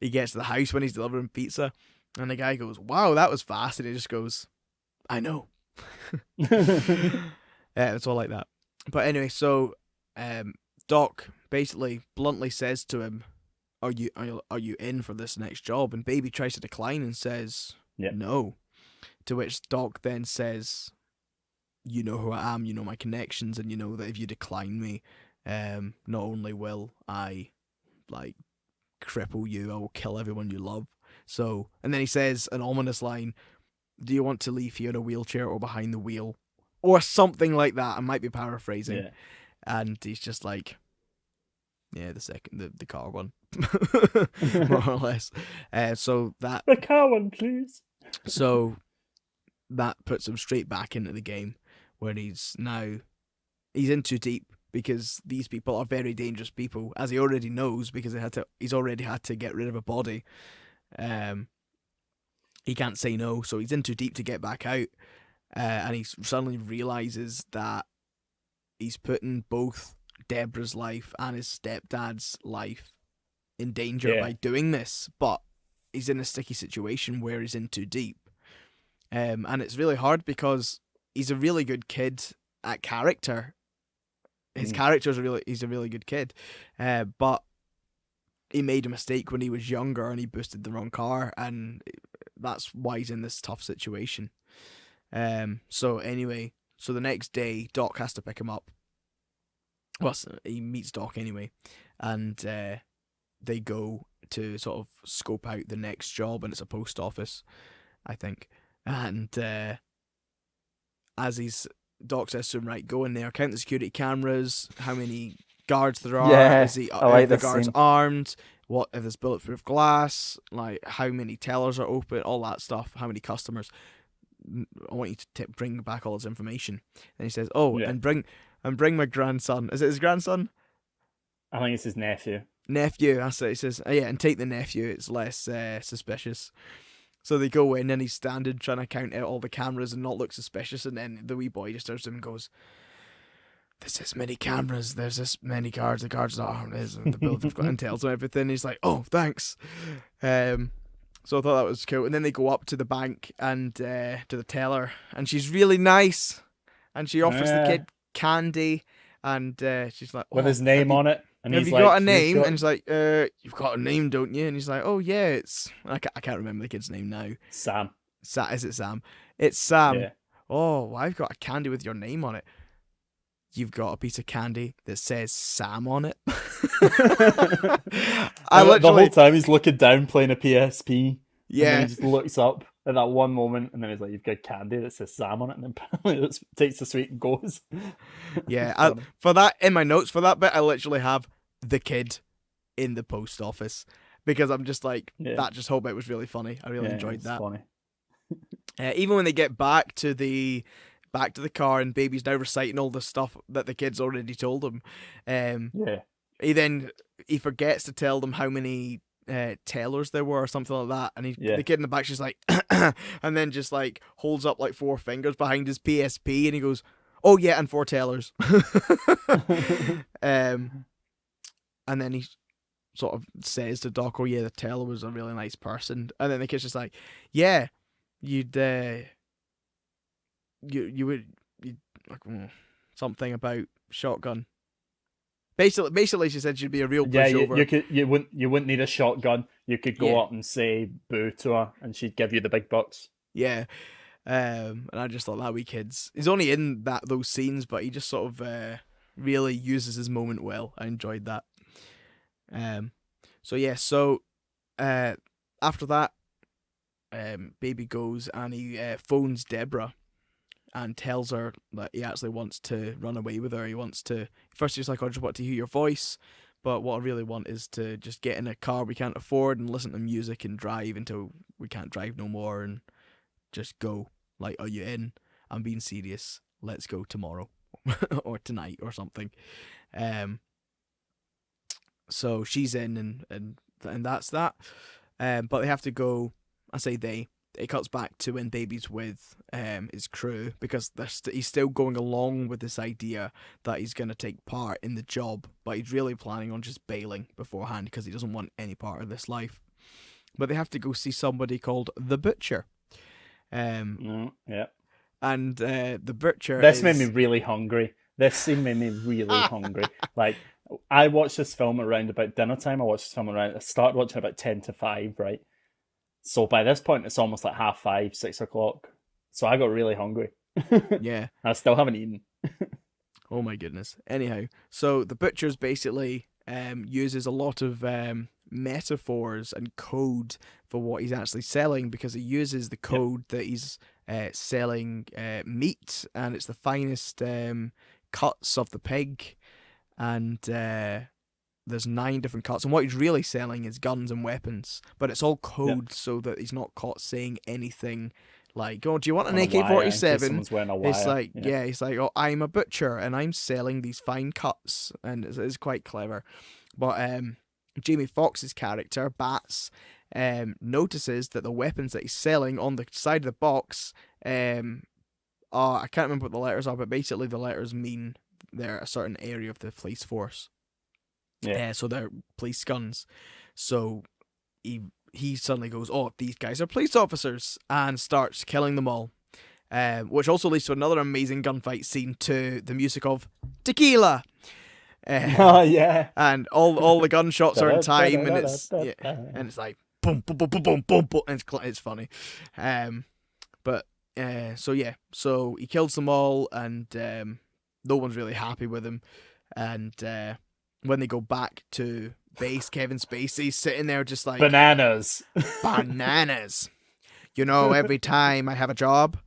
he gets to the house when he's delivering pizza, and the guy goes, "Wow, that was fast," and he just goes, "I know." It's all like that. But anyway, so Doc basically bluntly says to him, are you in for this next job? And Baby tries to decline and says Yeah. no. To which Doc then says, you know who I am, you know my connections, and you know that if you decline me, not only will I like cripple you, I will kill everyone you love. So, and then he says an ominous line, do you want to leave here in a wheelchair or behind the wheel? Or something like that. I might be paraphrasing. Yeah. And he's just like, yeah, the car one. More or less. So that The car one, please. So that puts him straight back into the game, where he's in too deep because these people are very dangerous people, as he already knows because he's already had to get rid of a body. He can't say no, so he's in too deep to get back out, and he suddenly realizes that he's putting both Deborah's life and his stepdad's life in danger by doing this, but he's in a sticky situation where he's in too deep. And it's really hard because he's a really good kid at character. His character's he's a really good kid. But he made a mistake when he was younger and he boosted the wrong car, and that's why he's in this tough situation. So anyway, so the next day, Doc has to pick him up. Well, he meets Doc anyway, and they go to sort of scope out the next job, and it's a post office, I think. And as Doc says to him, right, go in there, count the security cameras, how many guards there are, I like the this guards scene. armed, what if there's bulletproof glass, like how many tellers are open, all that stuff, how many customers. I want you to bring back all this information. And he says, and bring my grandson. Is it his grandson? I think it's his nephew. Nephew, that's it. He says, and take the nephew. It's less suspicious. So they go in and he's standing trying to count out all the cameras and not look suspicious. And then the wee boy just turns to him and goes, there's this many cameras, there's this many guards, the guards are armed, and the building's got intel and everything. He's like, oh, thanks. So I thought that was cool. And then they go up to the bank and to the teller, and she's really nice. And she offers the kid candy, and she's like, with his name on it. And have you got a name? And he's like, you've got a name, don't you? And he's like, oh yeah, it's I can't remember the kid's name now. Sam. Is it Sam? It's Sam. Yeah. Oh, well, I've got a candy with your name on it. You've got a piece of candy that says Sam on it. The whole time he's looking down playing a PSP. Yeah. And then he just looks up at that one moment, and then he's like, you've got candy that says Sam on it, and then apparently takes the sweet and goes. Yeah. For that, in my notes for that bit, I literally have the kid in the post office, because I'm just like, that just whole bit was really funny. I really enjoyed that. Funny. Even when they get back to the car and Baby's now reciting all the stuff that the kid's already told him. He forgets to tell them how many tellers there were or something like that, and the kid in the back just like and then just like holds up like 4 fingers behind his PSP, and he goes, oh yeah, and 4 tellers. And then he sort of says to Doc, oh yeah, the teller was a really nice person. And then the kid's just like, yeah, you'd something about shotgun. Basically, she said she'd be a real pushover. You wouldn't need a shotgun. You could go up and say boo to her, and she'd give you the big bucks. Yeah, and I just thought that wee kid's. He's only in those scenes, but he just sort of really uses his moment well. I enjoyed that. So after that, Baby goes and he phones Deborah and tells her that he actually wants to run away with her. He wants to. First, he's like, I just want to hear your voice, but what I really want is to just get in a car we can't afford and listen to music and drive until we can't drive no more and just go. Like, are you in? I'm being serious. Let's go tomorrow or tonight or something. So she's in and that's that. But they have to go. I say they. It cuts back to when Baby's with his crew, because he's still going along with this idea that he's going to take part in the job, but he's really planning on just bailing beforehand because he doesn't want any part of this life. But they have to go see somebody called the Butcher. And the butcher This made me is really hungry. This scene made me really hungry. Like, I watched this film around about dinner time. I started watching about 10 to 5, right? So by this point, it's almost like 5:30, 6 o'clock. So I got really hungry. yeah. I still haven't eaten. Oh my goodness. Anyhow, so the butcher's basically uses a lot of metaphors and code for what he's actually selling, because he uses the Yep. code that he's selling meat, and it's the finest cuts of the pig, and there's 9 different cuts, and what he's really selling is guns and weapons, but it's all Yep. code so that he's not caught saying anything like, "Oh, do you want an On a wire in case AK-47?" someone's wearing a It's wire. like, Yeah. yeah, he's like, "Oh, I'm a butcher and I'm selling these fine cuts," and it's quite clever. But Jamie Foxx's character Bats notices that the weapons that he's selling on the side of the box I can't remember what the letters are, but basically the letters mean they're a certain area of the police force. Yeah. So they're police guns. So he suddenly goes, "Oh, these guys are police officers," and starts killing them all. Which also leads to another amazing gunfight scene to the music of Tequila. Oh, yeah. And all the gunshots are in time, and Da-da-da-da-da-da. it's like boom boom boom boom boom boom boom, and it's funny. But so yeah, so he kills them all, and no one's really happy with him. And when they go back to base, Kevin Spacey's sitting there just like Bananas. bananas. You know, every time I have a job,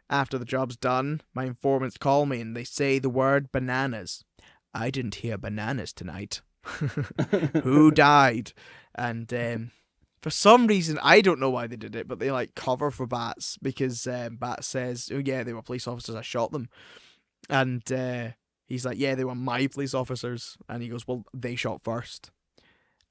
after the job's done, my informants call me and they say the word bananas. I didn't hear bananas tonight. Who died? And for some reason, I don't know why they did it, but they like cover for Bats, because Bats says, "Oh yeah, they were police officers. I shot them." And he's like, "Yeah, they were my police officers." And he goes, "Well, they shot first."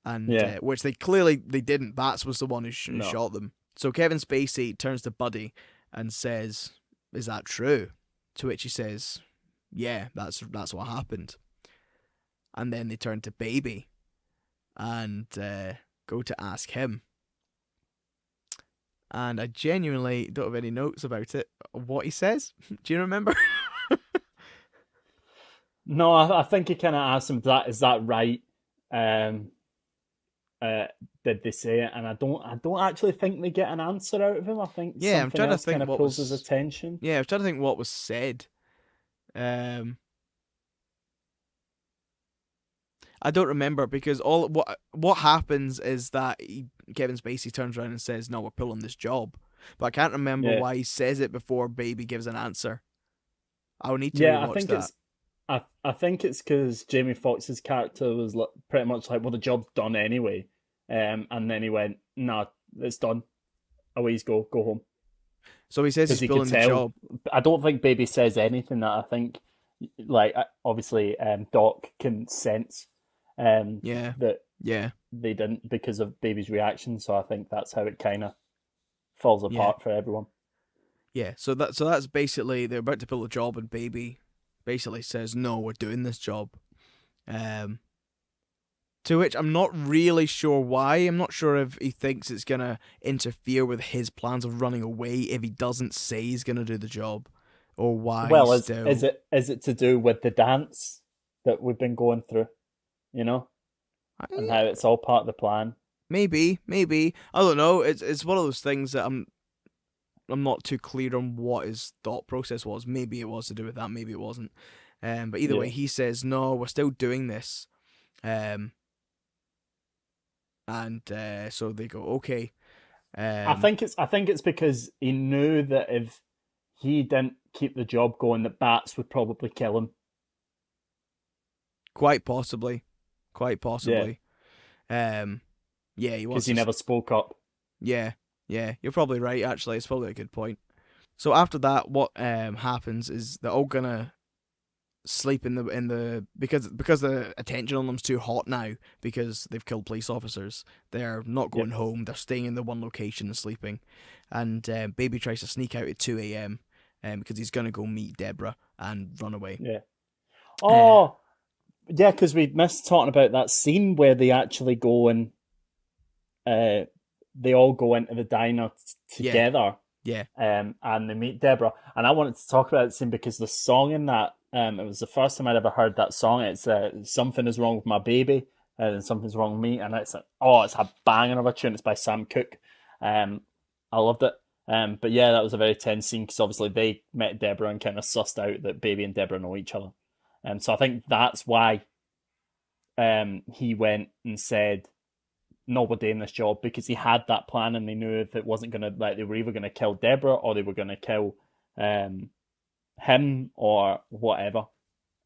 And Yeah. which they didn't. Bats was the one who No. shot them. So Kevin Spacey turns to Buddy and says, "Is that true?" To which he says, "Yeah, that's what happened." And then they turn to Baby and go to ask him. And I genuinely don't have any notes about it. What he says? Do you remember? No, I think he kind of asked him, is that right? Did they say it? And I don't actually think they get an answer out of him. I think Yeah, I'm something trying to else kind think of what pulls his was. attention. Yeah, I was trying to think what was said. I don't remember, because all what happens is that Kevin Spacey turns around and says, "No, we're pulling this job," but I can't remember Yeah. why he says it before Baby gives an answer. I'll need to Yeah, I rewatch think that. I think it's because Jamie Foxx's character was pretty much like, well, the job's done anyway, and then he went, "Nah, it's done. Away you go home." So he says Because he's he could pulling the tell. job. I don't think Baby says anything that I think, like, obviously, Doc can sense Yeah, that yeah, they didn't because of Baby's reaction. So I think that's how it kind of falls yeah, apart for everyone. yeah. So that's basically they're about to pull the job, and Baby basically says, "No, we're doing this job." To which I'm not really sure why. I'm not sure if he thinks it's gonna interfere with his plans of running away if he doesn't say he's gonna do the job, or why Well, he's is still. it to do with the dance that we've been going through, you know, and how it's all part of the plan? Maybe, maybe, I don't know. It's one of those things that I'm not too clear on what his thought process was. Maybe it was to do with that. Maybe it wasn't. But either Yeah. way, he says, "No, we're still doing this." And so they go, "Okay." I think it's because he knew that if he didn't keep the job going, that Bats would probably kill him. Quite possibly, quite Yeah, possibly. Yeah, he because wants he to. never spoke up. Yeah, yeah, you're probably right. Actually, it's probably a good point. So after that, what happens is they're all gonna sleep in the because the attention on them's too hot now, because they've killed police officers. They're not Yep. going home. They're staying in the one location and sleeping. And Baby tries to sneak out at 2 a.m. Because he's gonna go meet Deborah and run away. Yeah. Uh, Oh, yeah, because we missed talking about that scene where they actually go and they all go into the diner yeah, together. Yeah. And they meet Deborah. And I wanted to talk about that scene because the song in that, it was the first time I'd ever heard that song. It's Something Is Wrong with My Baby, and Something's Wrong with Me. And it's it's a banging of a tune. It's by Sam Cooke. I loved it. But yeah, that was a very tense scene because obviously they met Deborah and kind of sussed out that Baby and Deborah know each other. So I think that's why he went and said, "No, we're doing this job," because he had that plan and they knew if it wasn't gonna, like, they were either gonna kill Deborah or they were gonna kill him or whatever.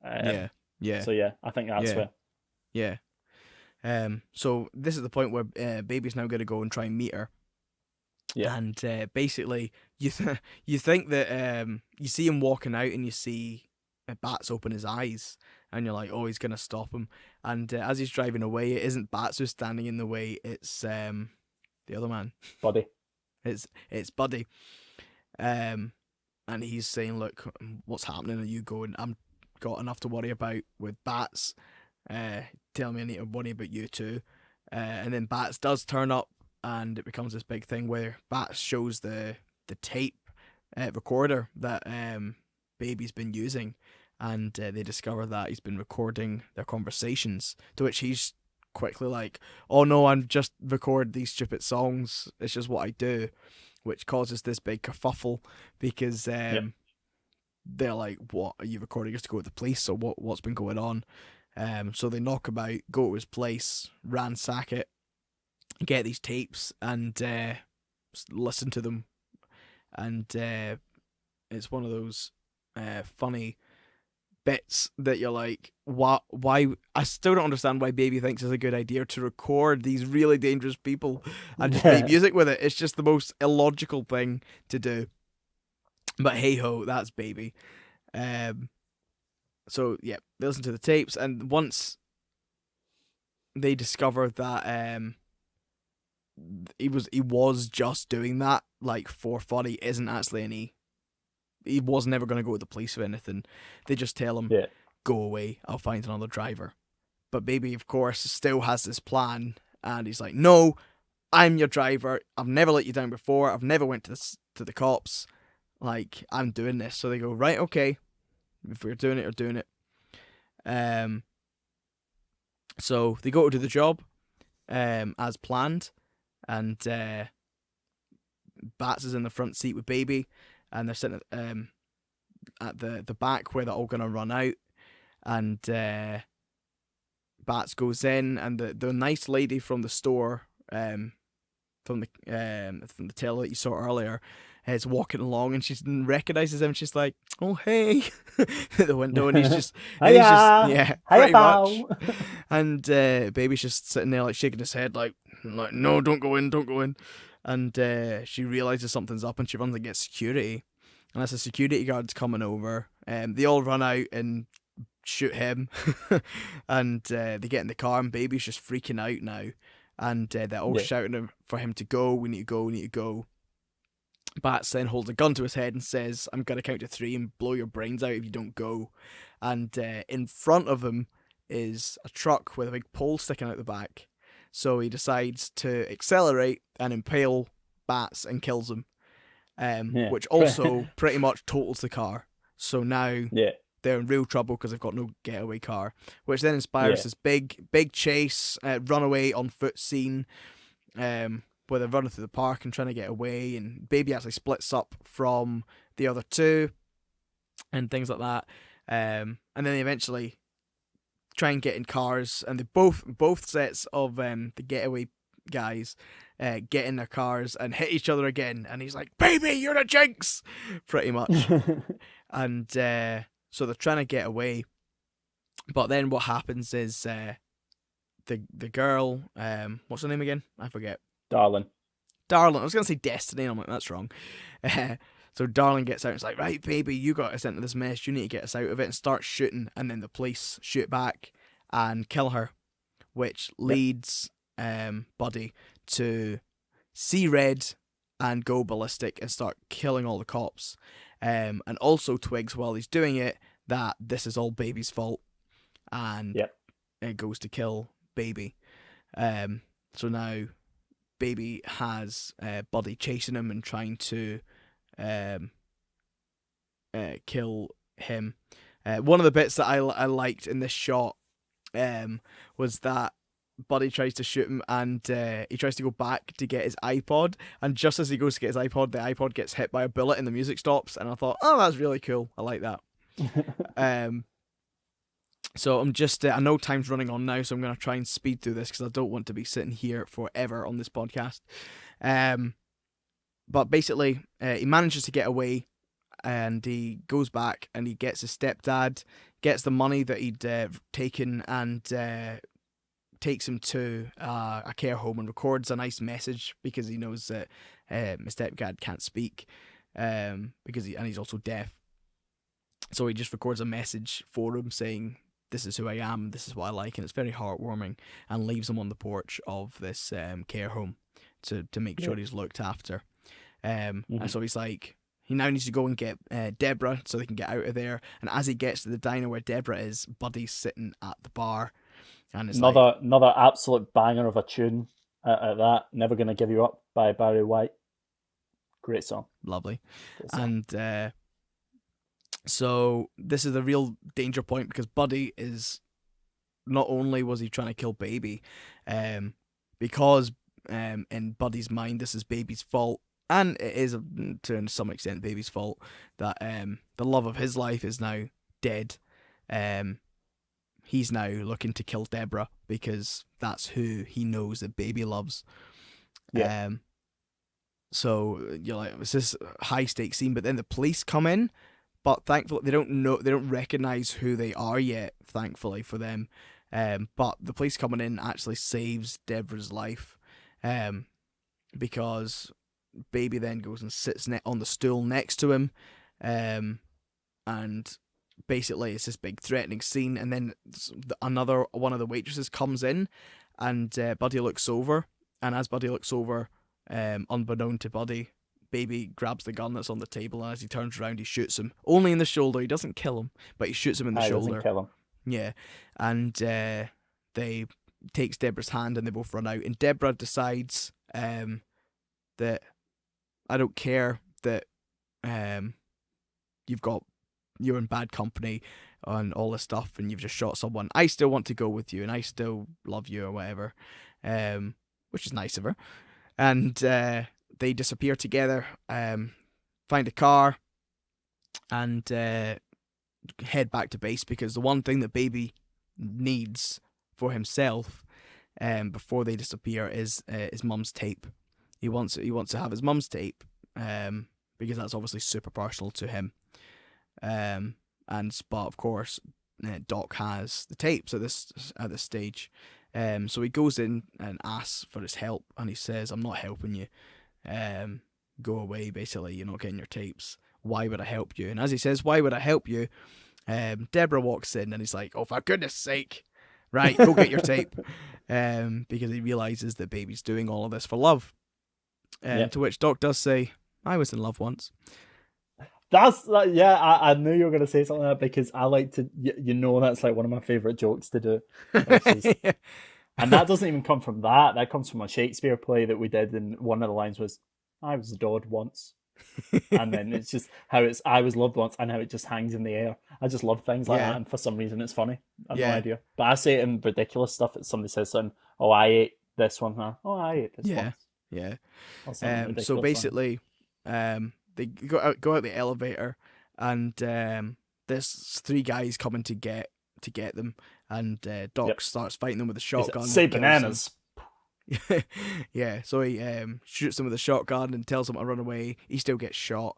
Yeah. Yeah. So yeah, I think that's Yeah. where. Yeah. So this is the point where Baby's now going to go and try and meet her. Yeah. And basically, you think that you see him walking out, and you see Bats open his eyes, and you're like, oh, he's gonna stop him. And as he's driving away, it isn't Bats who's standing in the way; it's the other man. Buddy. It's Buddy. And he's saying, look, what's happening? Are you going? I'm got enough to worry about with Bats. Tell me I need to worry about you too. And then Bats does turn up, and it becomes this big thing where Bats shows the tape recorder that Baby's been using, and they discover that he's been recording their conversations, to which he's quickly like, oh no, I'm just record these stupid songs, it's just what I do, which causes this big kerfuffle because they're like, what, are you recording us to go to the police, or what's been going on? So they knock him out, go to his place, ransack it, get these tapes, and listen to them. And it's one of those funny bits that you're like, why? I still don't understand why Baby thinks it's a good idea to record these really dangerous people and just make music with it. It's just the most illogical thing to do. But hey ho, that's Baby. So yeah, they listen to the tapes, and once they discover that he was just doing that like for fun, he isn't actually any. He was never going to go to the police or anything. They just tell him, go away, I'll find another driver. But Baby, of course, still has this plan, and he's like, no, I'm your driver. I've never let you down before. I've never went to the cops. Like, I'm doing this. So they go, right, okay. If we're doing it, we're doing it. So they go to do the job as planned, and Bats is in the front seat with Baby, and they're sitting at the back where they're all gonna run out, and Bats goes in, and the nice lady from the store, from the tailor that you saw earlier, is walking along, and she recognizes him. She's like, "Oh hey," at the window, and he's just, pretty much. And Baby's just sitting there like shaking his head, like no, don't go in, don't go in. And she realizes something's up, and she runs and gets security. And as the security guard's coming over, they all run out and shoot him. And they get in the car, and Baby's just freaking out now. And they're all shouting for him to go. We need to go. We need to go. Bats then holds a gun to his head and says, I'm going to count to 3 and blow your brains out if you don't go. And in front of him is a truck with a big pole sticking out the back. So he decides to accelerate and impale Bats and kills him. Which also pretty much totals the car. So now they're in real trouble because they've got no getaway car. Which then inspires this big chase, runaway on foot scene. Where they're running through the park and trying to get away, and Baby actually splits up from the other two, and things like that. And then they eventually try and get in cars, and they both sets of the getaway guys get in their cars and hit each other again. And he's like, "Baby, you're the jinx," pretty much. And so they're trying to get away, but then what happens is the girl, what's her name again? I forget. Darling. I was going to say Destiny, and I'm like, that's wrong. So Darling gets out and it's like, right, Baby, you got us into this mess. You need to get us out of it, and start shooting. And then the police shoot back and kill her, which leads Buddy to see red and go ballistic and start killing all the cops. And also twigs while he's doing it that this is all Baby's fault. And it goes to kill Baby. So now Baby has Buddy chasing him and trying to um, kill him. One of the bits that I liked in this shot was that Buddy tries to shoot him, and he tries to go back to get his iPod, and just as he goes to get his iPod, the iPod gets hit by a bullet and the music stops, and I thought, oh, that's really cool. I like that. So I'm just, I know time's running on now, so I'm going to try and speed through this because I don't want to be sitting here forever on this podcast. But basically, he manages to get away, and he goes back and he gets his stepdad, gets the money that he'd taken, and takes him to a care home and records a nice message because he knows that his stepdad can't speak because he's also deaf. So he just records a message for him saying, "This is who I am, this is what I like," and it's very heartwarming, and leaves him on the porch of this care home to make sure he's looked after. And so he's like, he now needs to go and get Deborah so they can get out of there. And as he gets to the diner where Deborah is, Buddy's sitting at the bar. And it's another absolute banger of a tune at that. Never Gonna Give You Up by Barry White. Great song. Lovely. And so this is the real danger point because Buddy is, not only was he trying to kill Baby, because in Buddy's mind this is Baby's fault, and it is to some extent Baby's fault, that the love of his life is now dead. He's now looking to kill Deborah because that's who he knows that Baby loves. Yeah. So you're like, it's this high stakes scene, but then the police come in, but thankfully they don't recognize who they are yet, thankfully for them. But the police coming in actually saves Deborah's life, because Baby then goes and sits on the stool next to him, and basically it's this big threatening scene, and then another one of the waitresses comes in, and Buddy looks over, and as Buddy looks over, unbeknown to Buddy, Baby grabs the gun that's on the table, and as he turns around he shoots him, only in the shoulder. He doesn't kill him, but he shoots him in the shoulder. Doesn't kill him. Yeah, and they takes Deborah's hand and they both run out, and Deborah decides that I don't care that you're in bad company and all this stuff and you've just shot someone. I still want to go with you and I still love you or whatever, which is nice of her. And they disappear together, find a car, and head back to base because the one thing that Baby needs for himself before they disappear is his mum's tape. He wants to have his mum's tape because that's obviously super personal to him. But of course, Doc has the tapes at this stage. So he goes in and asks for his help, and he says, "I'm not helping you. Go away. Basically, you're not getting your tapes. Why would I help you?" And as he says, "Why would I help you?" Deborah walks in, and he's like, "Oh, for goodness sake! Right, go get your tape." Because he realizes that Baby's doing all of this for love. To which Doc does say, "I was in love once." I knew you were going to say something like that because I like to, that's like one of my favourite jokes to do. And that doesn't even come from that. That comes from a Shakespeare play that we did, and one of the lines was, "I was adored once." And then it's just how it's, "I was loved once," and how it just hangs in the air. I just love things like that, and for some reason it's funny. I have no idea. But I say it in ridiculous stuff. If somebody says something, "Oh, I ate this one," huh? "Oh, I ate this one." Yeah. So basically, they go out the elevator, and there's three guys coming to get them, and Doc starts fighting them with a shotgun. Say bananas. Yeah, so he shoots them with a shotgun and tells them to run away. He still gets shot.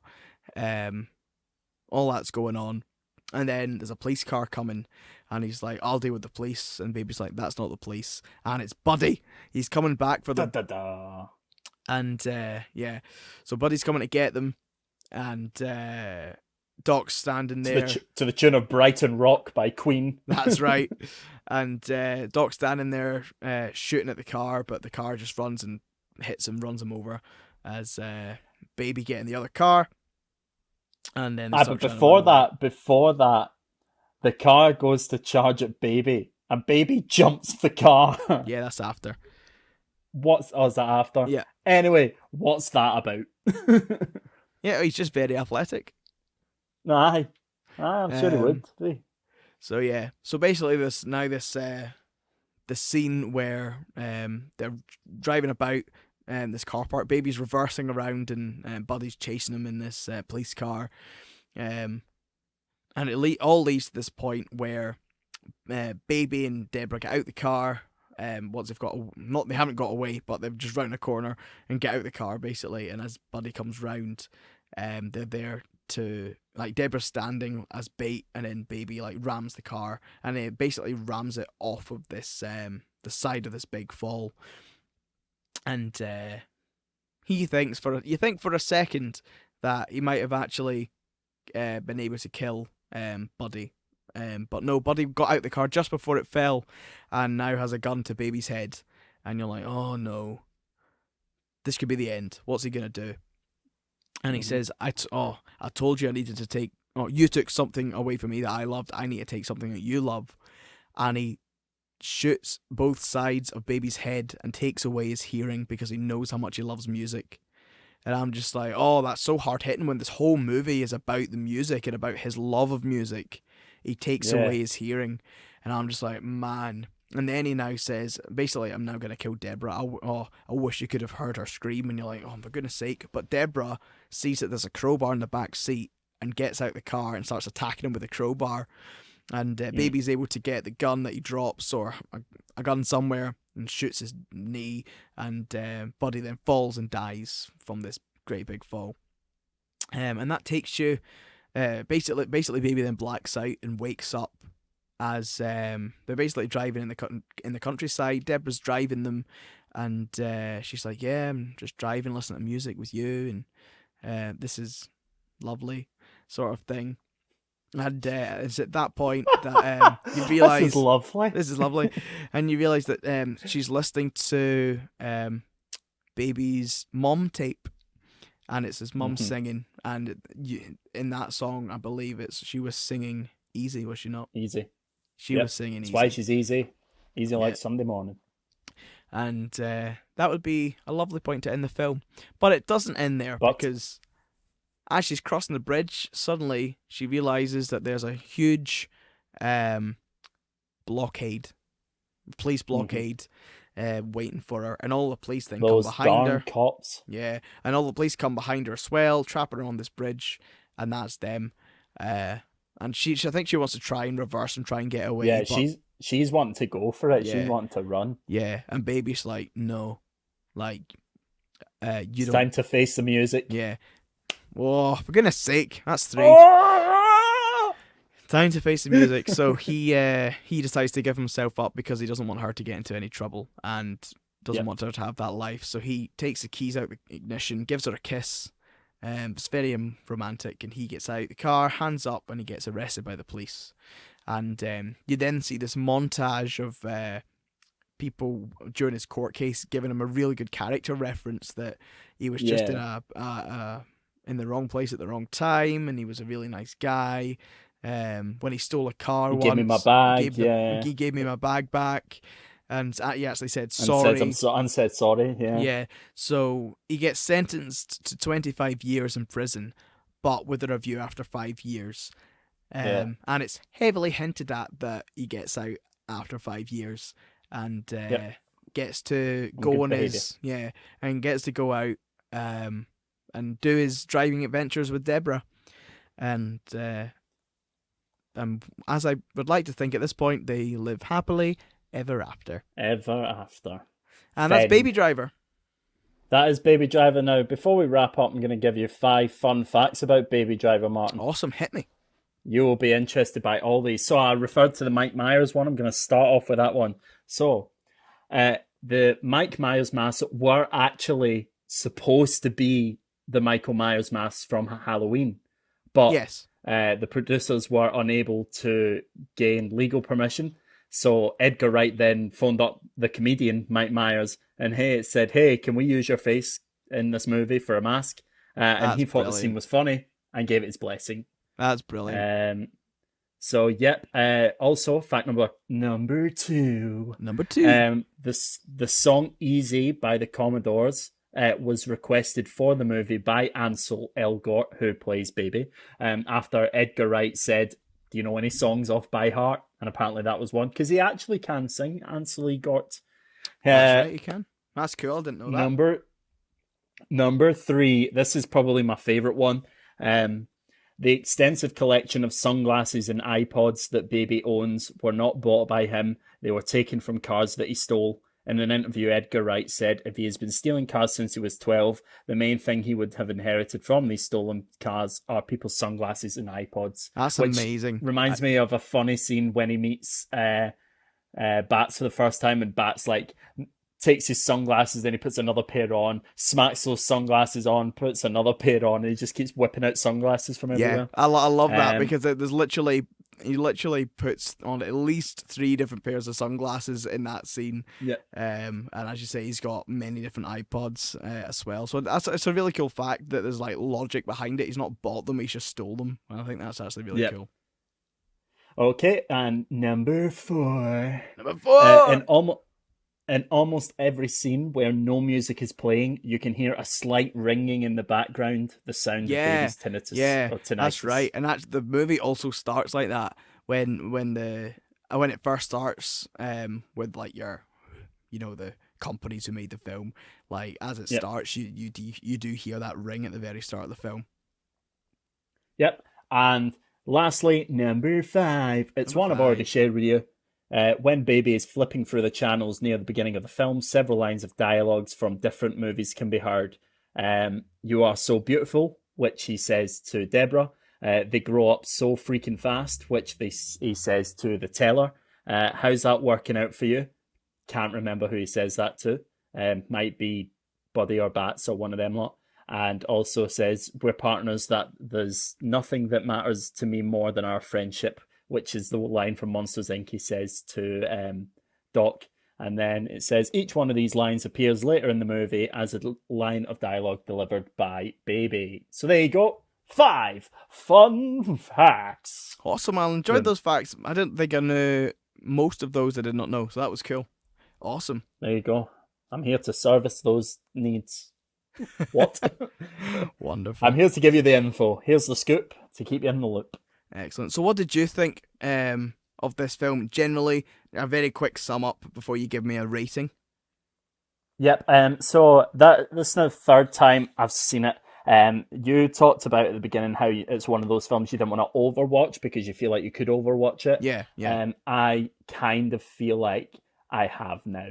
All that's going on, and then there's a police car coming, and he's like, "I'll deal with the police," and Baby's like, "That's not the police," and it's Buddy. He's coming back for them. And so Buddy's coming to get them, and Doc's standing there to the tune of "Brighton Rock" by Queen. That's right. And Doc's standing there shooting at the car, but the car just runs and hits him, runs him over as Baby get in the other car. And then but before that, the car goes to charge at Baby, and Baby jumps the car. Yeah, that's after. Is that after? Yeah. Anyway, what's that about? Yeah, he's just very athletic. Aye. I'm sure he would. So yeah, so basically this the scene where they're driving about this car park, baby's reversing around and Buddy's chasing him in this police car, and it all leads to this point where baby and Deborah get out the car. Once they haven't got away, but they've just round a corner and get out the car basically. And as Buddy comes round, they're there to, like, Deborah's standing as bait, and then baby like rams the car, and it basically rams it off of this the side of this big fall. And you think for a second that he might have actually been able to kill Buddy. But no, Buddy got out the car just before it fell and now has a gun to baby's head. And you're like, oh no, this could be the end. What's he going to do? And he says, I told you I needed to take, you took something away from me that I loved. I need to take something that you love. And he shoots both sides of baby's head and takes away his hearing because he knows how much he loves music. And I'm just like, oh, that's so hard hitting when this whole movie is about the music and about his love of music. He takes away his hearing. And I'm just like, man. And then he now says, basically, I'm now going to kill Deborah. I wish you could have heard her scream. And you're like, oh, for goodness sake. But Deborah sees that there's a crowbar in the back seat and gets out the car and starts attacking him with a crowbar. And baby's able to get the gun that he drops, or a gun somewhere, and shoots his knee. And Buddy then falls and dies from this great big fall. And that takes you, basically baby then blacks out and wakes up as they're basically driving in the countryside. Deborah's driving them, and she's like, yeah, I'm just driving, listening to music with you, and this is lovely, sort of thing. And it's at that point that you realise this is lovely, and you realise that she's listening to baby's mom tape, and it's his mum singing, and in that song, I believe she was singing Easy, was she not? Easy. She was singing Easy. That's why she's easy like Sunday morning. And that would be a lovely point to end the film, but it doesn't end there because as she's crossing the bridge, suddenly she realizes that there's a huge police blockade, waiting for her, and all the police then come behind her. Those darn cops. Yeah, and all the police come behind her as well, trap her on this bridge, and that's them. And I think she wants to try and reverse and try and get away. Yeah, she's wanting to go for it. Yeah. She's wanting to run. Yeah, and baby's like, no, like, It's time to face the music. Yeah. Oh, for goodness sake, that's 3. Time to face the music. So he decides to give himself up because he doesn't want her to get into any trouble and doesn't want her to have that life. So he takes the keys out of the ignition, gives her a kiss. It's very romantic, and he gets out the car, hands up, and he gets arrested by the police. And you then see this montage of people during his court case giving him a really good character reference that he was just in the wrong place at the wrong time, and he was a really nice guy. When he stole a car, he gave me my bag. He gave me my bag back, and he actually said sorry. And said sorry. Yeah. Yeah. So he gets sentenced to 25 years in prison, but with a review after 5 years. And it's heavily hinted at that he gets out after 5 years, and gets to go on and gets to go out and do his driving adventures with Deborah. And as I would like to think at this point, they live happily ever after. Ever after. And that's Baby Driver. That is Baby Driver. Now, before we wrap up, I'm going to give you 5 fun facts about Baby Driver, Martin. Awesome, hit me. You will be interested by all these. So I referred to the Mike Myers one. I'm going to start off with that one. So the Mike Myers masks were actually supposed to be the Michael Myers masks from Halloween. But the producers were unable to gain legal permission. So Edgar Wright then phoned up the comedian Mike Myers and said, hey, can we use your face in this movie for a mask? And he thought the scene was funny and gave it his blessing. That's brilliant. Also, fact number two. The song Easy by the Commodores was requested for the movie by Ansel Elgort, who plays Baby, after Edgar Wright said, "Do you know any songs off by heart?" And apparently that was one, because he actually can sing, Ansel Elgort. That's right, you can. That's cool. I didn't know that. Number 3. This is probably my favorite one. The extensive collection of sunglasses and iPods that Baby owns were not bought by him. They were taken from cars that he stole. In an interview, Edgar Wright said if he has been stealing cars since he was 12, the main thing he would have inherited from these stolen cars are people's sunglasses and iPods. That's amazing. Reminds me of a funny scene when he meets Bats for the first time, and Bats like takes his sunglasses, then he puts another pair on, smacks those sunglasses on, puts another pair on, and he just keeps whipping out sunglasses from everywhere. Yeah, I love that, because he literally puts on at least 3 different pairs of sunglasses in that scene. Yeah. And as you say, he's got many different iPods as well. So it's a really cool fact that there's like logic behind it. He's not bought them; he's just stole them. And I think that's actually really cool. Okay, and number 4. Number 4. In almost every scene where no music is playing, you can hear a slight ringing in the background, the sound of Baby's tinnitus. Yeah, or tinnitus. That's right. And the movie also starts like that when it first starts with like the companies who made the film. Like as it starts, you do hear that ring at the very start of the film. Yep. And lastly, number 5. It's one I've already shared with you. When Baby is flipping through the channels near the beginning of the film, several lines of dialogues from different movies can be heard. You are so beautiful, which he says to Deborah. They grow up so freaking fast, which he says to the teller. How's that working out for you? Can't remember who he says that to. Might be Buddy or Bats or one of them lot. And also says, we're partners, that there's nothing that matters to me more than our friendship, which is the line from Monsters, Inc. he says to Doc. And then it says, each one of these lines appears later in the movie as a line of dialogue delivered by Baby. So there you go. 5 fun facts. Awesome, I enjoyed those facts. I didn't think I knew most of those. I did not know, so that was cool. Awesome. There you go. I'm here to service those needs. What? Wonderful. I'm here to give you the info. Here's the scoop to keep you in the loop. Excellent. So what did you think of this film generally? A very quick sum up before you give me a rating. Yep. So this is the 3rd time I've seen it. You talked about at the beginning how it's one of those films you didn't want to overwatch because you feel like you could overwatch it. Yeah. I kind of feel like I have now.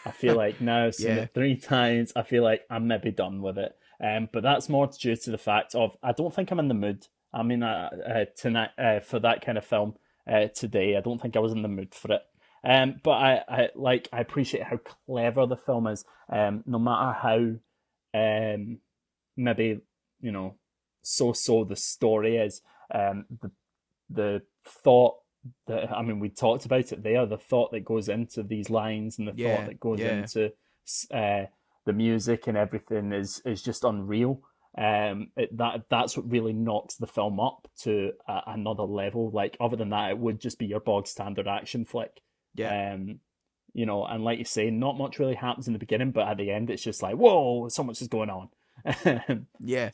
I feel like now I've seen it 3 times. I feel like I'm maybe done with it. But that's more due to the fact of I don't think I'm in the mood. I mean, tonight for that kind of film today, I don't think I was in the mood for it. But I appreciate how clever the film is. No matter how maybe so the story is, the thought that, I mean, we talked about it there. The thought that goes into these lines and the thought that goes into the music and everything is just unreal. That's what really knocks the film up to another level. Like, other than that, it would just be your bog standard action flick. And like you say, not much really happens in the beginning, but at the end it's just like, whoa, so much is going on.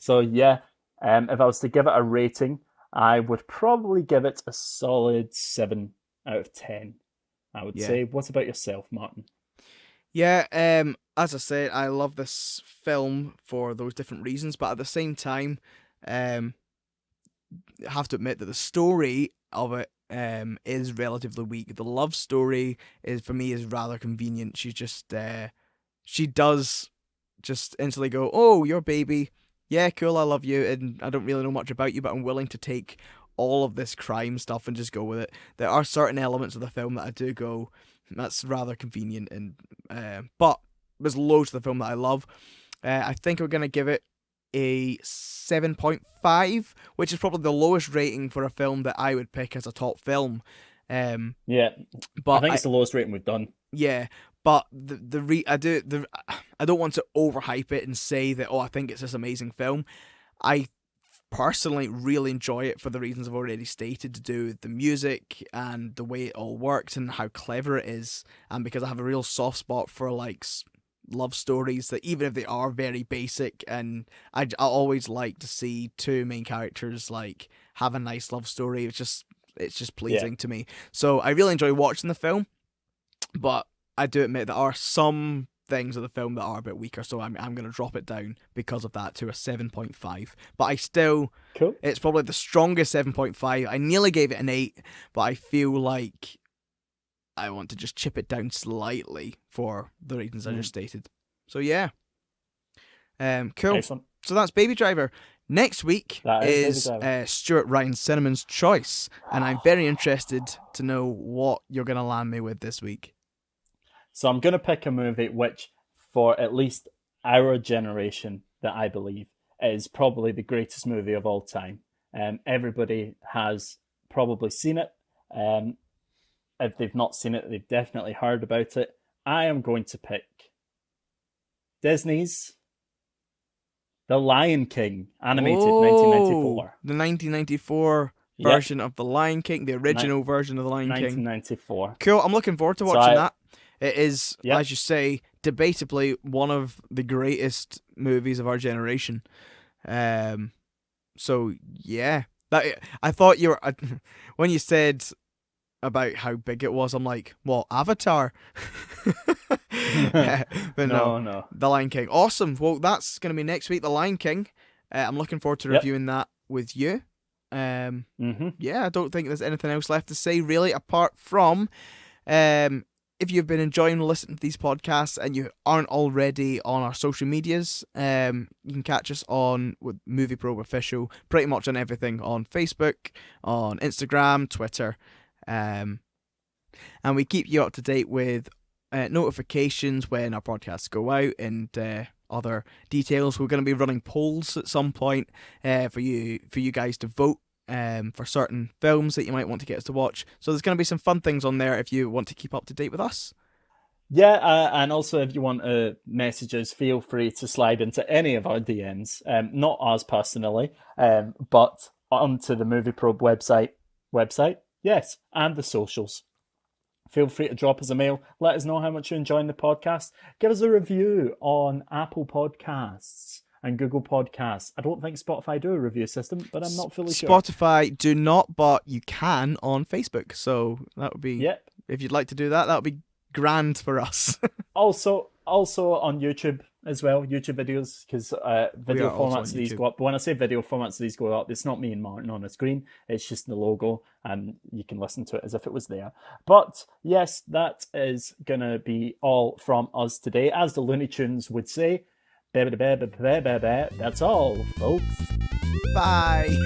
So if I was to give it a rating, I would probably give it a solid 7 out of 10, I would say. What about yourself, Martin? Yeah, as I said, I love this film for those different reasons, but at the same time, I have to admit that the story of it is relatively weak. The love story for me is rather convenient. She does just instantly go, "Oh, your Baby. Yeah, cool, I love you, and I don't really know much about you, but I'm willing to take all of this crime stuff and just go with it." There are certain elements of the film that I do go, that's rather convenient, and but there's loads of the film that I love. I think we're going to give it a 7.5, which is probably the lowest rating for a film that I would pick as a top film. But I think it's the lowest rating we've done. Yeah, but I don't want to overhype it and say that, I think it's this amazing film. I personally really enjoy it for the reasons I've already stated, to do with the music and the way it all works and how clever it is, and because I have a real soft spot for like love stories that, even if they are very basic, and I always like to see two main characters like have a nice love story. It's just pleasing to me. So I really enjoy watching the film, but I do admit there are some things of the film that are a bit weaker, so I'm going to drop it down because of that to a 7.5. But I still, Cool. it's probably the strongest 7.5. I nearly gave it an 8, but I feel like I want to just chip it down slightly for the reasons I just stated. So yeah. Cool. Excellent. So that's Baby Driver. Next week That is is Baby Driver. Stuart Ryan Cinema's choice, and I'm very interested to know what you're going to land me with this week. So I'm going to pick a movie which, for at least our generation, that I believe is probably the greatest movie of all time. Everybody has probably seen it. If they've not seen it, they've definitely heard about it. I am going to pick Disney's The Lion King, animated 1994. The 1994 version of The Lion King, the original version of The Lion King. 1994. Cool, I'm looking forward to watching that. It is, as you say, debatably one of the greatest movies of our generation. So, yeah. I thought you were... when you said about how big it was, I'm like, what, Avatar? But no, The Lion King. Awesome. Well, that's going to be next week, The Lion King. I'm looking forward to reviewing that with you. Yeah, I don't think there's anything else left to say, really, apart from... if you've been enjoying listening to these podcasts and you aren't already on our social medias, you can catch us on with Movie Probe Official, pretty much on everything, on Facebook, on Instagram, Twitter, and we keep you up to date with notifications when our podcasts go out and other details. We're going to be running polls at some point for you guys to vote for certain films that you might want to get us to watch. So there's going to be some fun things on there if you want to keep up to date with us. Yeah, and also if you want messages, feel free to slide into any of our DMs. Not us personally, but onto the Movie Probe website, yes, and the socials. Feel free to drop us a mail. Let us know how much you're enjoying the podcast. Give us a review on Apple Podcasts and Google Podcasts. I don't think Spotify do a review system, but I'm not fully sure. Spotify do not, but you can on Facebook. So that would be, if you'd like to do that, that would be grand for us. also on YouTube as well, YouTube videos, because video formats of these go up. But when I say video formats of these go up, it's not me and Martin on a screen. It's just the logo, and you can listen to it as if it was there. But yes, that is going to be all from us today. As the Looney Tunes would say, that's all, folks. Bye.